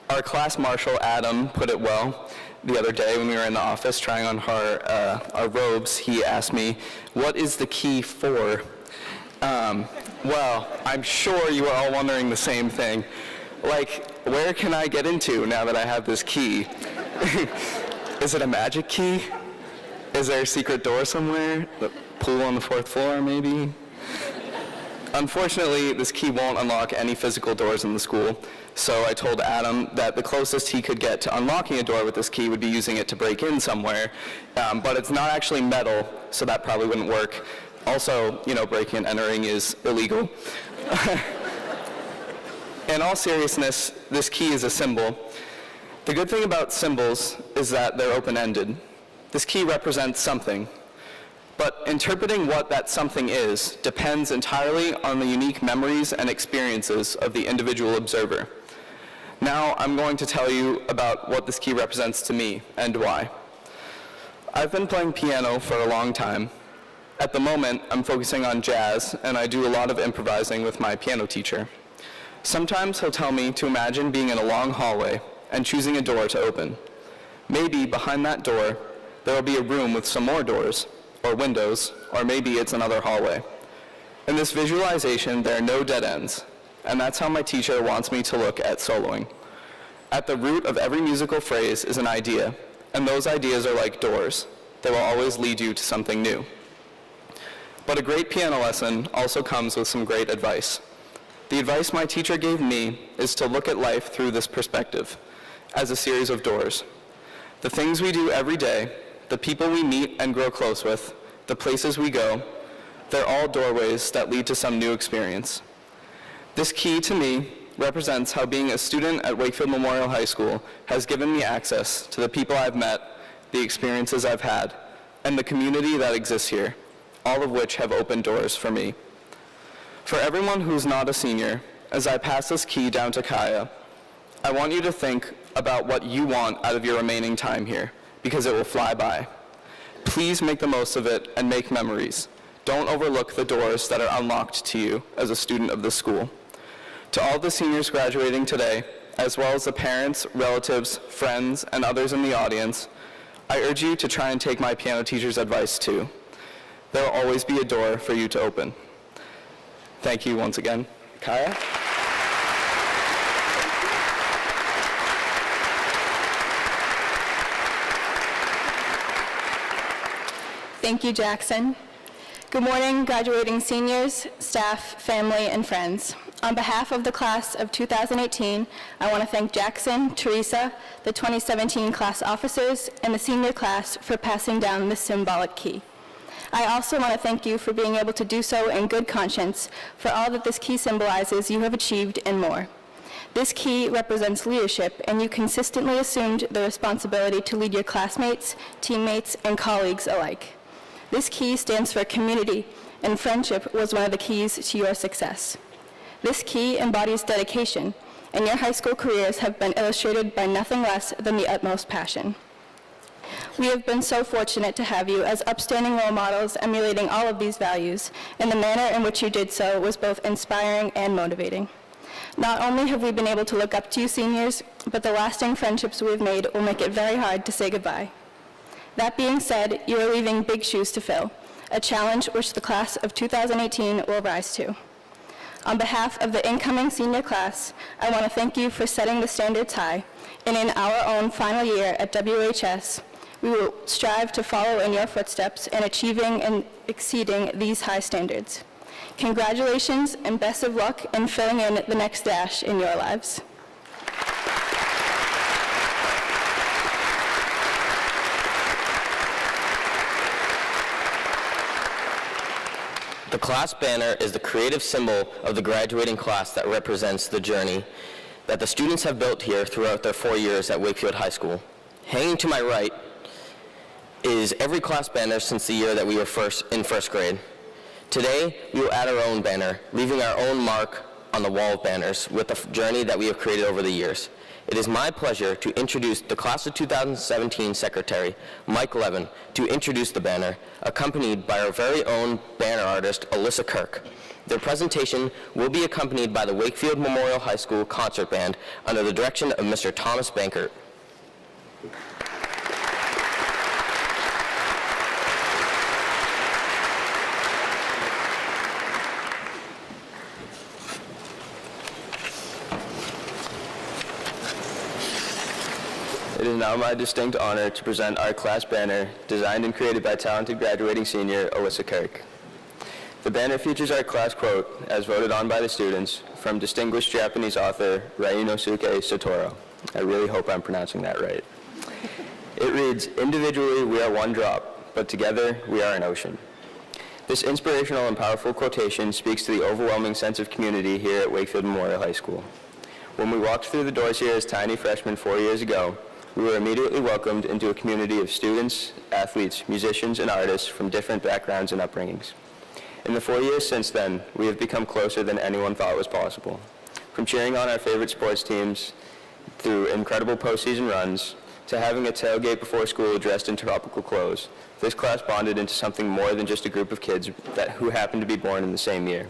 Our class marshal, Adam, put it well the other day when we were in the office trying on our robes. He asked me, what is the key for? Well, I'm sure you are all wondering the same thing. Like, where can I get into now that I have this key? Is it a magic key? Is there a secret door somewhere? The pool on the 4th floor, maybe? Unfortunately, this key won't unlock any physical doors in the school, so I told Adam that the closest he could get to unlocking a door with this key would be using it to break in somewhere, but it's not actually metal, so that probably wouldn't work. Also, breaking and entering is illegal. In all seriousness, this key is a symbol. The good thing about symbols is that they're open-ended. This key represents something, but interpreting what that something is depends entirely on the unique memories and experiences of the individual observer. Now, I'm going to tell you about what this key represents to me and why. I've been playing piano for a long time. At the moment, I'm focusing on jazz, and I do a lot of improvising with my piano teacher. Sometimes he'll tell me to imagine being in a long hallway and choosing a door to open. Maybe behind that door, there will be a room with some more doors, or windows, or maybe it's another hallway. In this visualization, there are no dead ends, and that's how my teacher wants me to look at soloing. At the root of every musical phrase is an idea, and those ideas are like doors. They will always lead you to something new. But a great piano lesson also comes with some great advice. The advice my teacher gave me is to look at life through this perspective, as a series of doors. The things we do every day, the people we meet and grow close with, the places we go, they're all doorways that lead to some new experience. This key, to me, represents how being a student at Wakefield Memorial High School has given me access to the people I've met, the experiences I've had, and the community that exists here, all of which have opened doors for me. For everyone who's not a senior, as I pass this key down to Kaya, I want you to think about what you want out of your remaining time here, because it will fly by. Please make the most of it and make memories. Don't overlook the doors that are unlocked to you as a student of this school. To all the seniors graduating today, as well as the parents, relatives, friends, and others in the audience, I urge you to try and take my piano teacher's advice too. There will always be a door for you to open. Thank you once again. Kaya? Thank you, Jackson. Good morning, graduating seniors, staff, family, and friends. On behalf of the class of 2018, I want to thank Jackson, Teresa, the 2017 class officers, and the senior class for passing down this symbolic key. I also want to thank you for being able to do so in good conscience for all that this key symbolizes you have achieved and more. This key represents leadership, and you consistently assumed the responsibility to lead your classmates, teammates, and colleagues alike. This key stands for community, and friendship was one of the keys to your success. This key embodies dedication, and your high school careers have been illustrated by nothing less than the utmost passion. We have been so fortunate to have you as upstanding role models emulating all of these values, and the manner in which you did so was both inspiring and motivating. Not only have we been able to look up to you seniors, but the lasting friendships we've made will make it very hard to say goodbye. That being said, you are leaving big shoes to fill, a challenge which the class of 2018 will rise to. On behalf of the incoming senior class, I want to thank you for setting the standards high, and in our own final year at WHS, we will strive to follow in your footsteps in achieving and exceeding these high standards. Congratulations and best of luck in filling in the next dash in your lives. The class banner is the creative symbol of the graduating class that represents the journey that the students have built here throughout their 4 years at Wakefield High School. Hanging to my right is every class banner since the year that we were in first grade. Today, we will add our own banner, leaving our own mark on the wall of banners with the journey that we have created over the years. It is my pleasure to introduce the class of 2017 Secretary, Mike Levin, to introduce the banner, accompanied by our very own banner artist, Alyssa Kirk. Their presentation will be accompanied by the Wakefield Memorial High School Concert Band under the direction of Mr. Thomas Bankert. is now my distinct honor to present our class banner, designed and created by talented graduating senior Alyssa Kirk. The banner features our class quote, as voted on by the students, from distinguished Japanese author Ryunosuke Satoru. I really hope I'm pronouncing that right. It reads, "Individually we are one drop, but together we are an ocean." This inspirational and powerful quotation speaks to the overwhelming sense of community here at Wakefield Memorial High School. When we walked through the doors here as tiny freshmen 4 years ago, we were immediately welcomed into a community of students, athletes, musicians, and artists from different backgrounds and upbringings. In the 4 years since then, we have become closer than anyone thought was possible. From cheering on our favorite sports teams, through incredible postseason runs, to having a tailgate before school dressed in tropical clothes, this class bonded into something more than just a group of kids who happened to be born in the same year.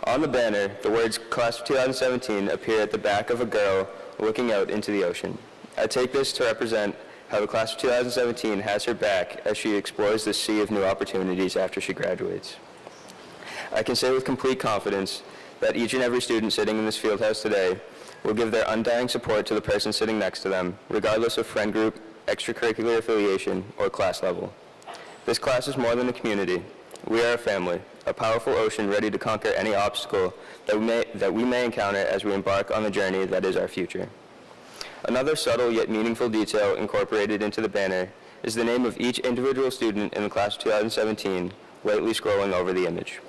On the banner, the words Class of 2017 appear at the back of a girl looking out into the ocean. I take this to represent how the Class of 2017 has her back as she explores the sea of new opportunities after she graduates. I can say with complete confidence that each and every student sitting in this field house today will give their undying support to the person sitting next to them, regardless of friend group, extracurricular affiliation, or class level. This class is more than a community. We are a family, a powerful ocean ready to conquer any obstacle that we may encounter as we embark on the journey that is our future. Another subtle yet meaningful detail incorporated into the banner is the name of each individual student in the Class of 2017, lightly scrolling over the image.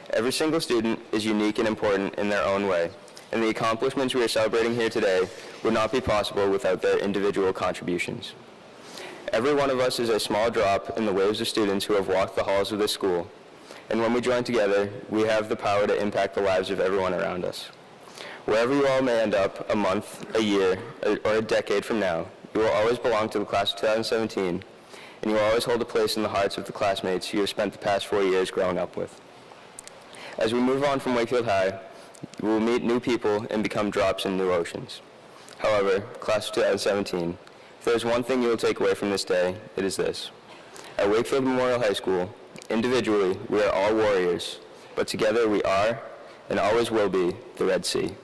Every single student is unique and important in their own way, and the accomplishments we are celebrating here today would not be possible without their individual contributions. Every one of us is a small drop in the waves of students who have walked the halls of this school, and when we join together, we have the power to impact the lives of everyone around us. Wherever you all may end up a month, a year, or a decade from now, you will always belong to the Class of 2017, and you will always hold a place in the hearts of the classmates you have spent the past 4 years growing up with. As we move on from Wakefield High, we will meet new people and become drops in new oceans. However, Class of 2017, if there is one thing you will take away from this day, it is this. At Wakefield Memorial High School, individually, we are all warriors, but together we are, and always will be, the Red Sea.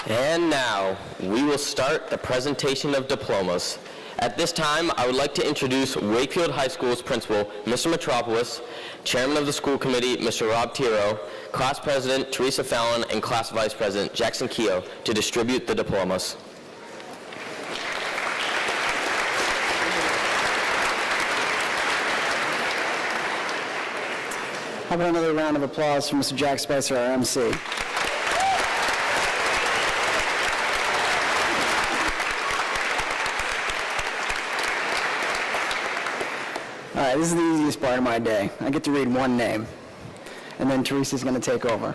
And now, we will start the presentation of diplomas. At this time, I would like to introduce Wakefield High School's principal, Mr. Metropolis, chairman of the school committee, Mr. Rob Tiro, class president, Teresa Fallon, and class vice president, Jackson Keogh, to distribute the diplomas. How about another round of applause for Mr. Jack Spicer, our MC? All right, this is the easiest part of my day. I get to read one name, and then Teresa's going to take over.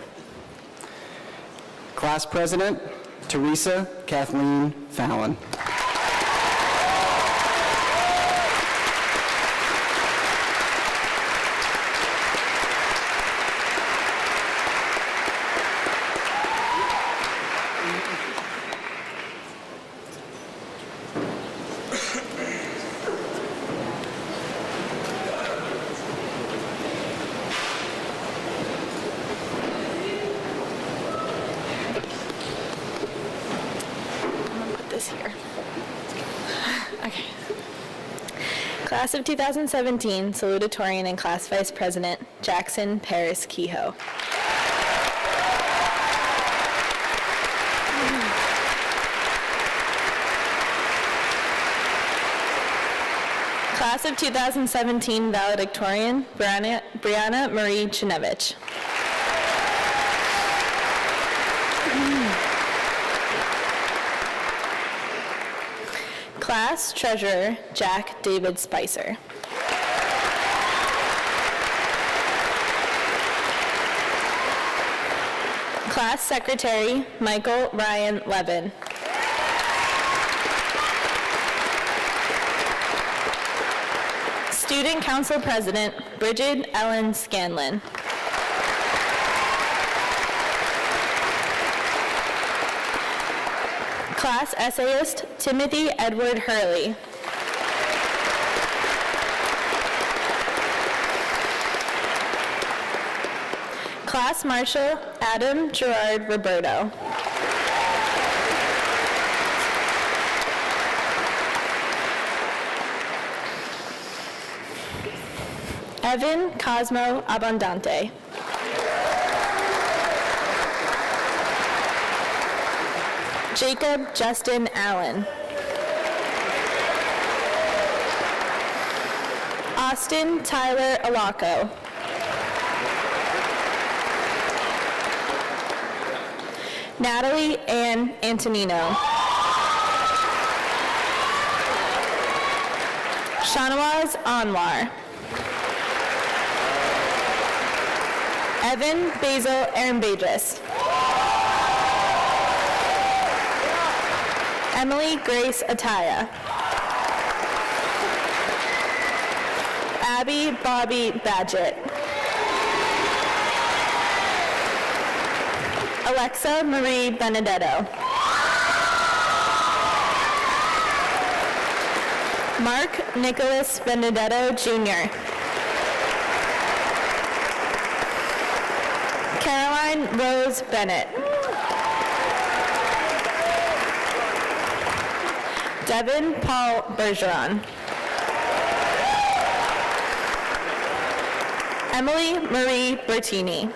Class President, Teresa Kathleen Fallon. Here. Okay. Class of 2017, Salutatorian and Class Vice President, Jackson Paris Kehoe. Class of 2017, Valedictorian, Brianna Marie Chinevich. Class Treasurer, Jack David Spicer. Class Secretary, Michael Ryan Levin. Student Council President, Bridget Ellen Scanlon. Class Essayist, Timothy Edward Hurley. Class Marshal, Adam Gerard Roberto. Evan Cosmo Abundante. Jacob Justin Allen. Austin Tyler Alaco. Natalie Ann Antonino. Shanawaz Anwar. Evan Basil Arambagis. Emily Grace Ataya. Abby Bobby Badgett. Alexa Marie Benedetto. Mark Nicholas Benedetto Jr. Caroline Rose Bennett. Devin Paul Bergeron. Emily Marie Bertini.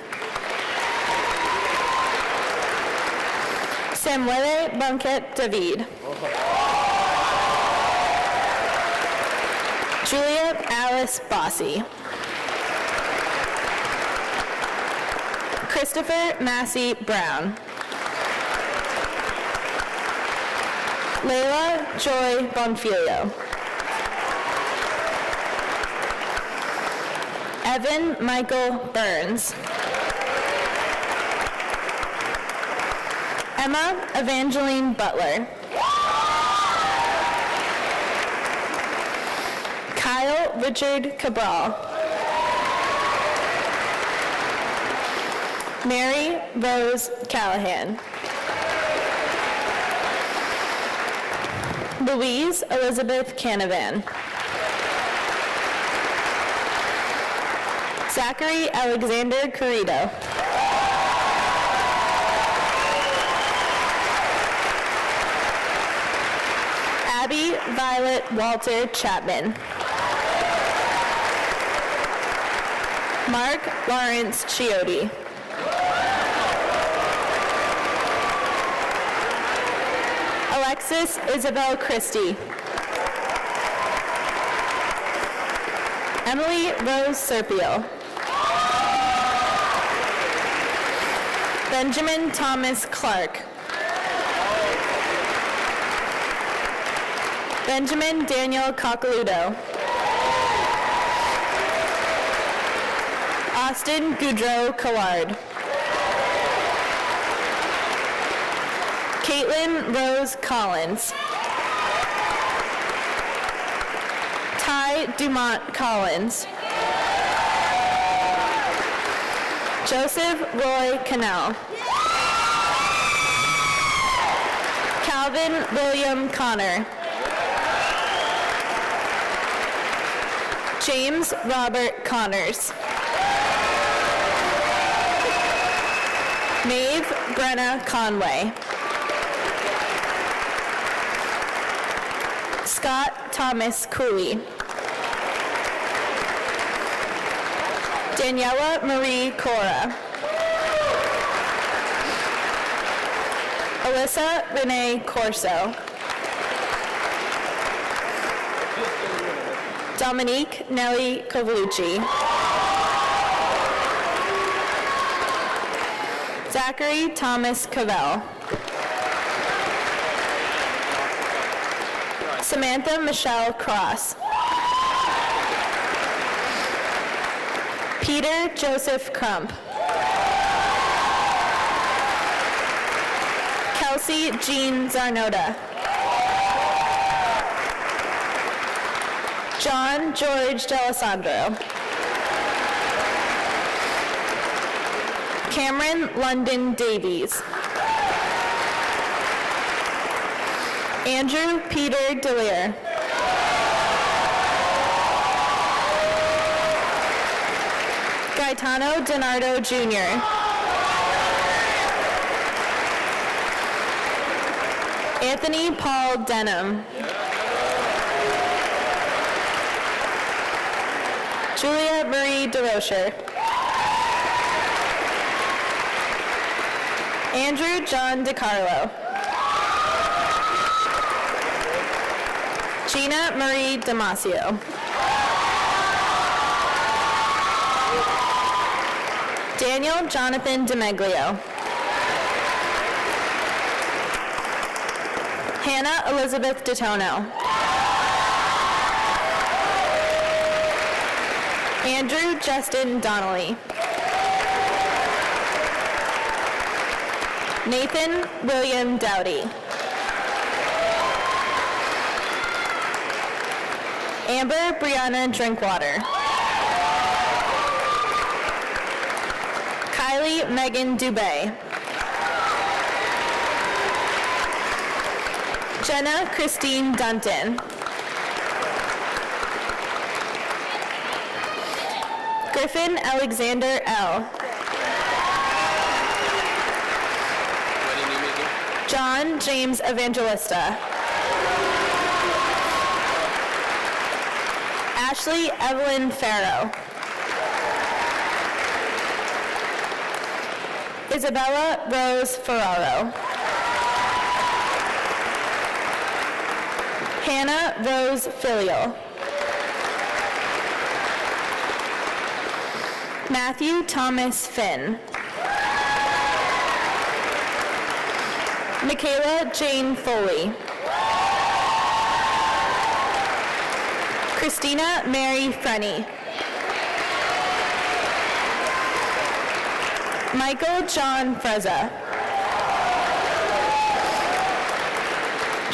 Samuele Bunket David. Julia Alice Bossy. Christopher Massey Brown. Layla Joy Bonfilio. Evan Michael Burns. Emma Evangeline Butler. Kyle Richard Cabral. Mary Rose Callahan. Louise Elizabeth Canavan. Zachary Alexander Carrito. Abby Vi Violet Walter Chapman. Mark Lawrence Chiotti. Alexis Isabel Christie. Emily Rose Serpio. Benjamin Thomas Clark. Benjamin Daniel Coccoluto. Austin Goudreau Collard. Caitlin Rose Collins. Ty Dumont Collins. Joseph Roy Cannell. Calvin William Connor. James Robert Connors. Maeve Brenna Conway. Scott Thomas Cooley. Daniela Marie Cora. Alyssa Renee Corso. Dominique Nelly Covlucci. Zachary Thomas Cavell. Samantha Michelle Cross. Peter Joseph Crump. Kelsey Jean Zarnota. John George D'Alessandro. Cameron London Davies. Andrew Peter DeLear. Gaetano Donardo Jr. Anthony Paul Denham. Julia Marie DeRocher. Andrew John DiCarlo. Gina Marie Damasio. Daniel Jonathan DeMeglio. Hannah Elizabeth DeTono. Andrew Justin Donnelly. Nathan William Dowdy. Amber Brianna Drinkwater. Kylie Megan Dubé. Jenna Christine Dunton. Griffin Alexander L. John James Evangelista. Ashley Evelyn Farrow. Isabella Rose Ferraro. Hannah Rose Filial. Matthew Thomas Finn. Michaela Jane Foley. Christina Mary Frenny. Michael John Frezza.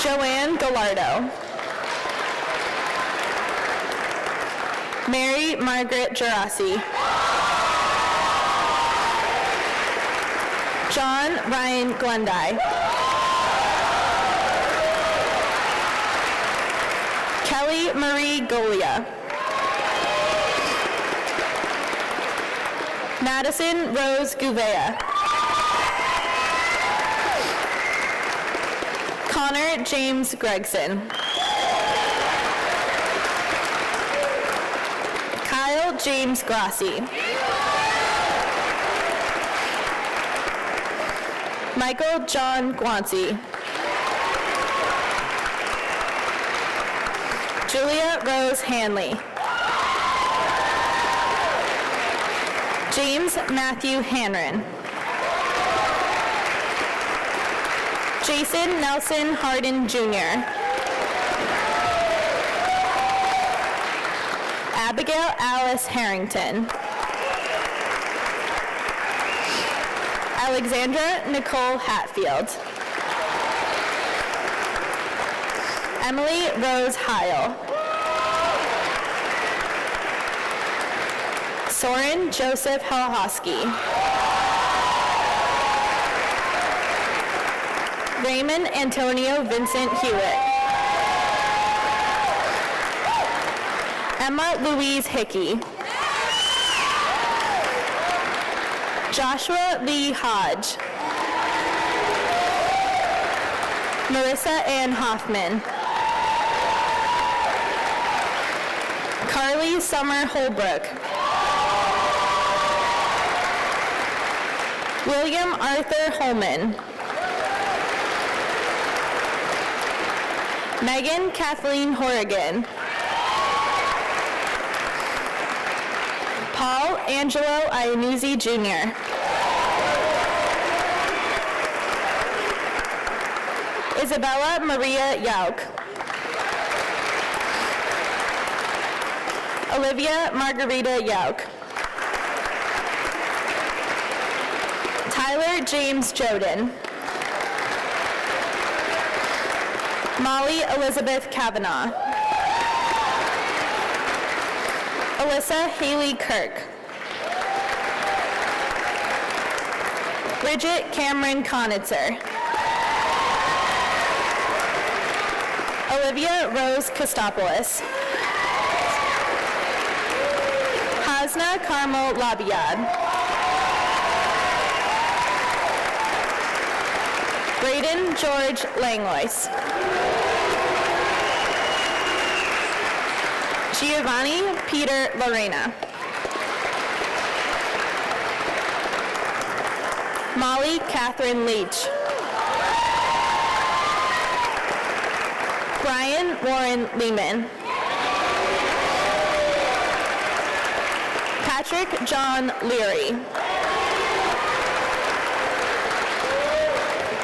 Joanne Gallardo. Mary Margaret Gerasi. John Ryan Glendye. Kelly Marie Golia. Madison Rose Gouveia. Connor James Gregson. James Grassi. Michael John Guanci. Julia Rose Hanley. James Matthew Hanron. Jason Nelson Harden Jr. Abigail Alice Harrington. Alexandra Nicole Hatfield. Emily Rose Heil. Soren Joseph Halahosky. Raymond Antonio Vincent Hewitt. Emma Louise Hickey. Joshua Lee Hodge. Marissa Ann Hoffman. Carly Summer Holbrook. William Arthur Holman. Megan Kathleen Horrigan. Paul Angelo Iannuzzi Jr. Isabella Maria Yauk. Olivia Margarita Yauk. Tyler James Joden. Molly Elizabeth Kavanaugh. Alyssa Haley Kirk. Bridget Cameron Conitzer. Olivia Rose Kostopoulos. Hasna Carmel Labiad. Braden George Langlois. Giovanni Peter Lorena. Molly Catherine Leach. Brian Warren Lehman. Patrick John Leary.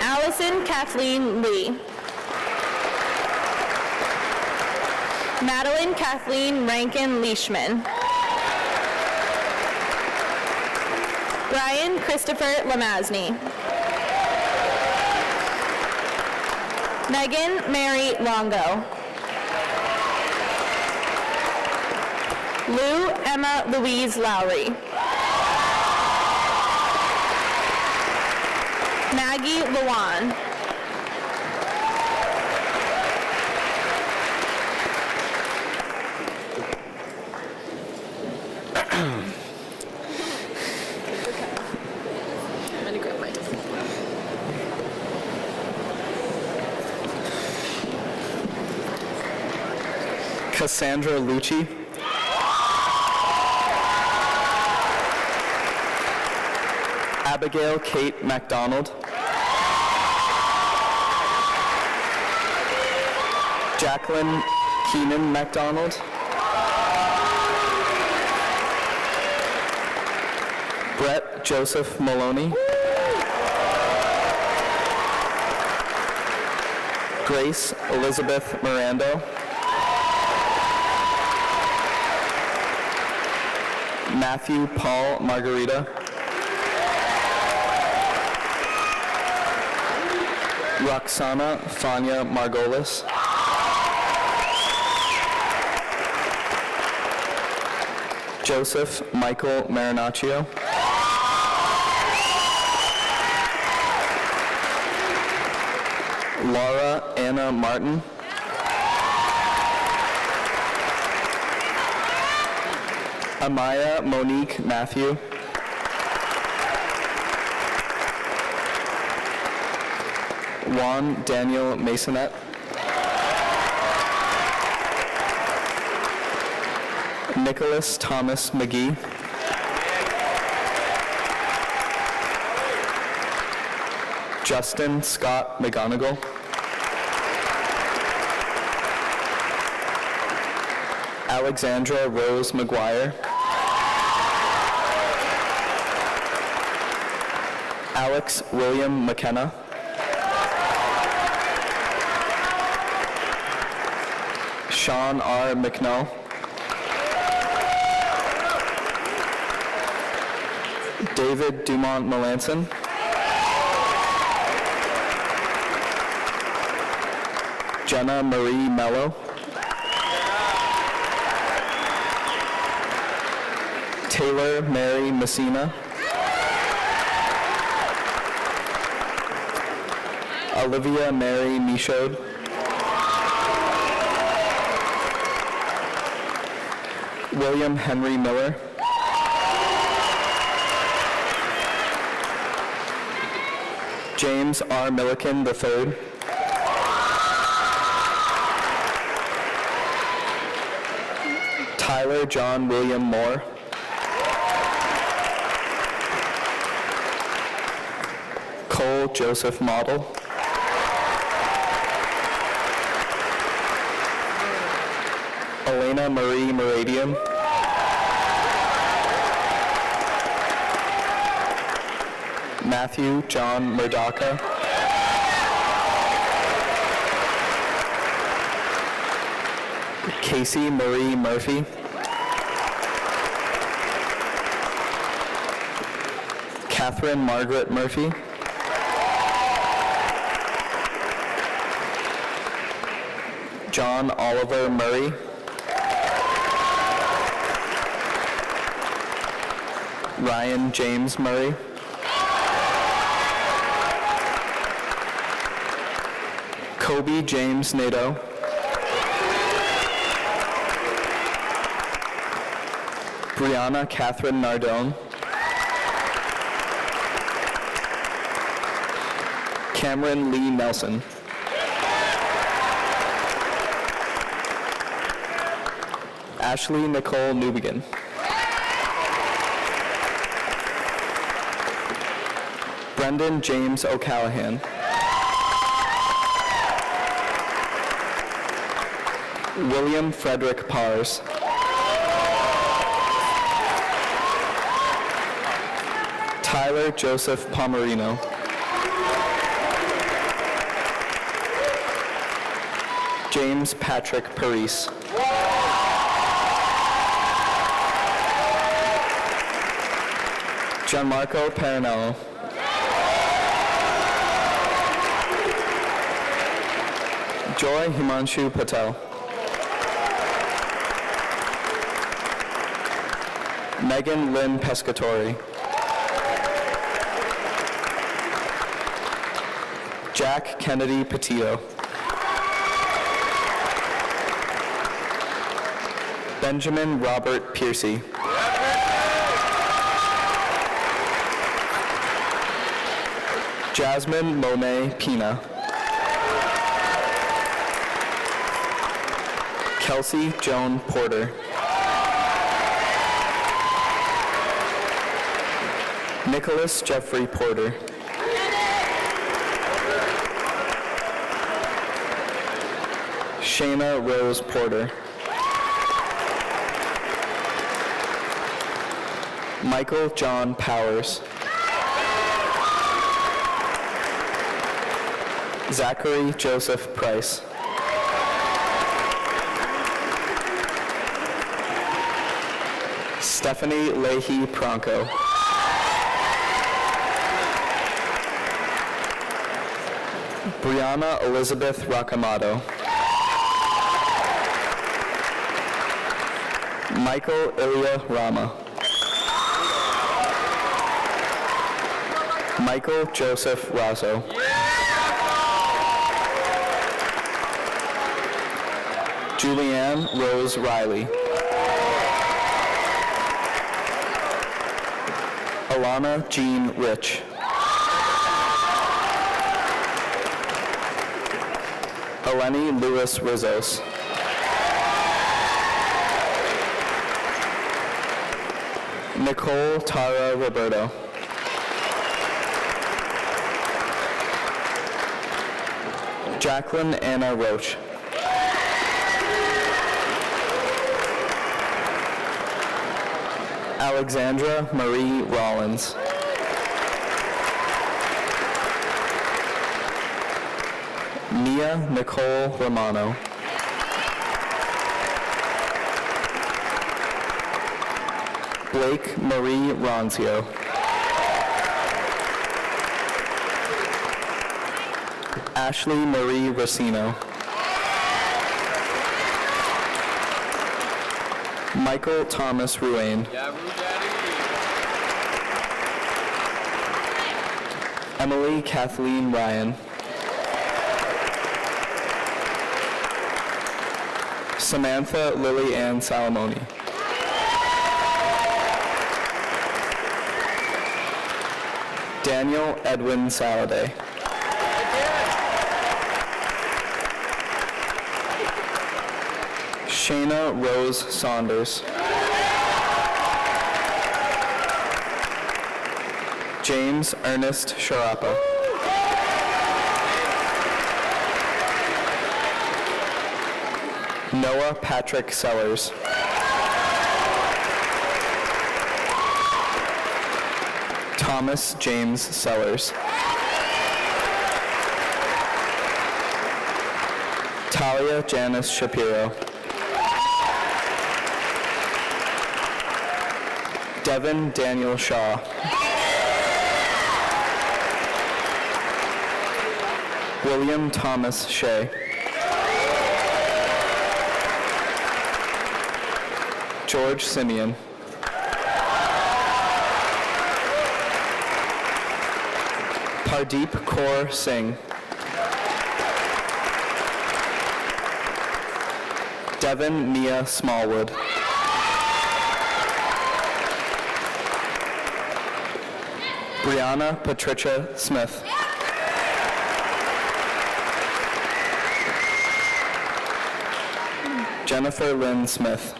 Allison Kathleen Lee. Madeline Kathleen Rankin Leishman. Brian Christopher Lamazny. Megan Mary Longo. Lou Emma Louise Lowry. Maggie Luan. Cassandra Lucci. Abigail Kate MacDonald. Jacqueline Keenan MacDonald. Brett Joseph Maloney. Grace Elizabeth Mirando. Matthew Paul Margarita. Roxana Fania Margolis. Joseph Michael Marinaccio. Laura Anna Martin. Amaya Monique Matthew. Juan Daniel Masonette. Nicholas Thomas McGee. Justin Scott McGonigal. Alexandra Rose McGuire. Alex William McKenna. Sean R. McNull. David Dumont Melanson. Jenna Marie Mello. Taylor Mary Messina. Olivia Mary Michaud. William Henry Miller. James R. Milliken III. Tyler John William Moore. Cole Joseph Model. Elena Marie Meridian. Matthew John Murdaka. Casey Marie Murphy. Catherine Margaret Murphy. John Oliver Murray. Ryan James Murray. Kobe James Nadeau. Brianna Catherine Nardone. Cameron Lee Nelson. Ashley Nicole Newbegin. Brendan James O'Callahan. William Frederick Pars. Tyler Joseph Pomerino. James Patrick Parise. Gianmarco Paranello. Joy Himanshu Patel. Megan Lynn Pescatori. Jack Kennedy Petito. Benjamin Robert Piercy. Jasmine Monet Pina. Kelsey Joan Porter. Nicholas Jeffrey Porter. Shayna Rose Porter. Michael John Powers. Zachary Joseph Price. Stephanie Leahy Pronko. Brianna Elizabeth Rocamato. Michael Ilya Rama. Michael Joseph Razzo. Julianne Rose Riley. Alana Jean Rich. Eleni Lewis Rizos. Nicole Tara Roberto. Jacqueline Anna Roach. Alexandra Marie Rollins. Nia Nicole Romano. Blake Marie Ronzio. Ashley Marie Racino. Michael Thomas Ruane. Emily Kathleen Ryan. Samantha Lily Ann Salamoni. Daniel Edwin Saladay. Shayna Rose Saunders. James Ernest Sharapa. Noah Patrick Sellers. Thomas James Sellers. Talia Janice Shapiro. Devin Daniel Shaw. William Thomas Shea. George Simeon. Pardeep Kaur Singh. Devin Mia Smallwood. Brianna Patricia Smith. Jennifer Lynn Smith.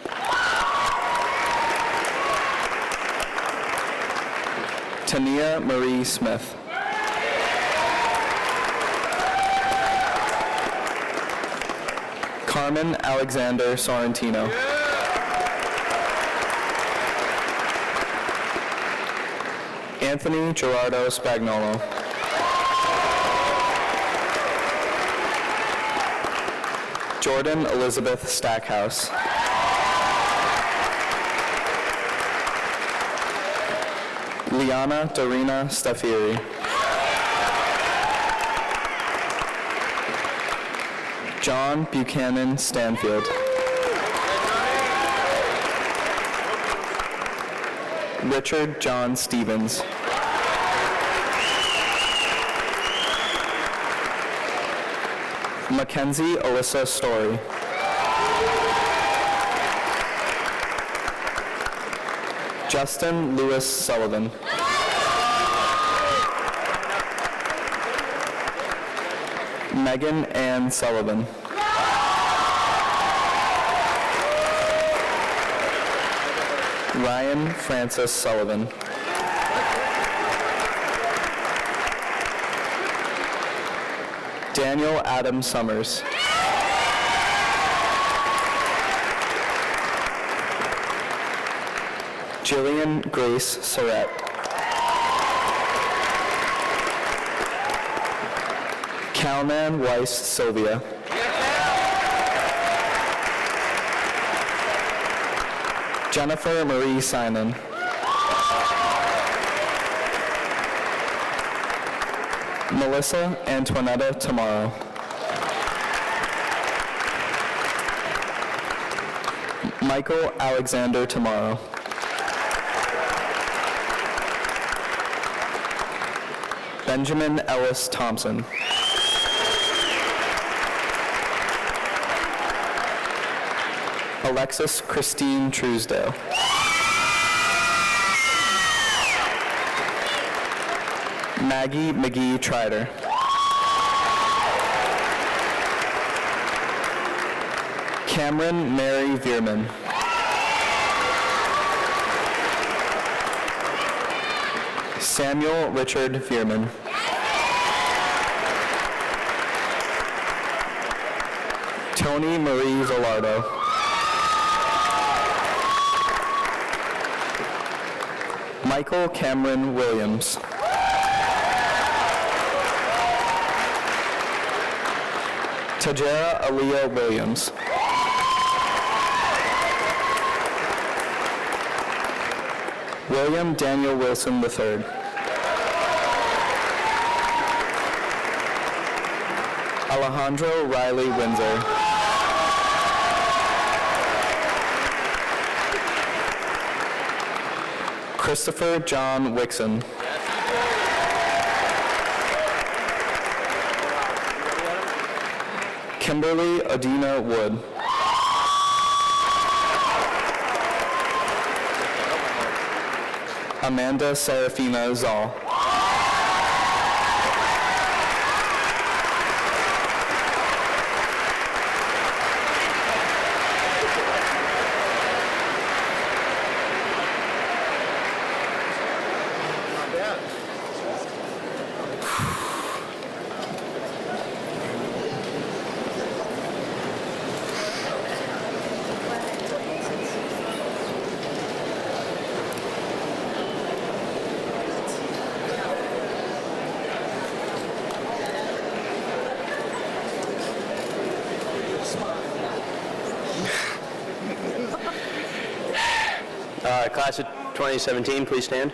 Tania Marie Smith. Carmen Alexander Sorrentino. Anthony Gerardo Spagnolo. Jordan Elizabeth Stackhouse. Liana Dorina Stafiri. John Buchanan Stanfield. Richard John Stevens. Mackenzie Alyssa Story. Justin Lewis Sullivan. Megan Ann Sullivan. Ryan Francis Sullivan. Daniel Adam Summers. Jillian Grace Surratt. Calman Weiss Sylvia. Jennifer Marie Simon. Melissa Antoinetta Tomorrow. Michael Alexander Tomorrow. Benjamin Ellis Thompson. Alexis Christine Truesdale. Maggie McGee Trider. Cameron Mary Veerman. Samuel Richard Vierman. Tony Marie Velardo. Michael Cameron Williams. Tajera Aaliyah Williams. William Daniel Wilson III. Alejandro Riley Windsor. Christopher John Wixon. Kimberly Adina Wood. Amanda Serafina Zoll. Class of 2017, please stand.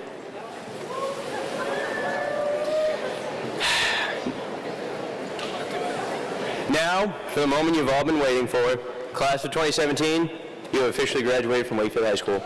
Now, for the moment you've all been waiting for. Class of 2017, you have officially graduated from Wakefield High School.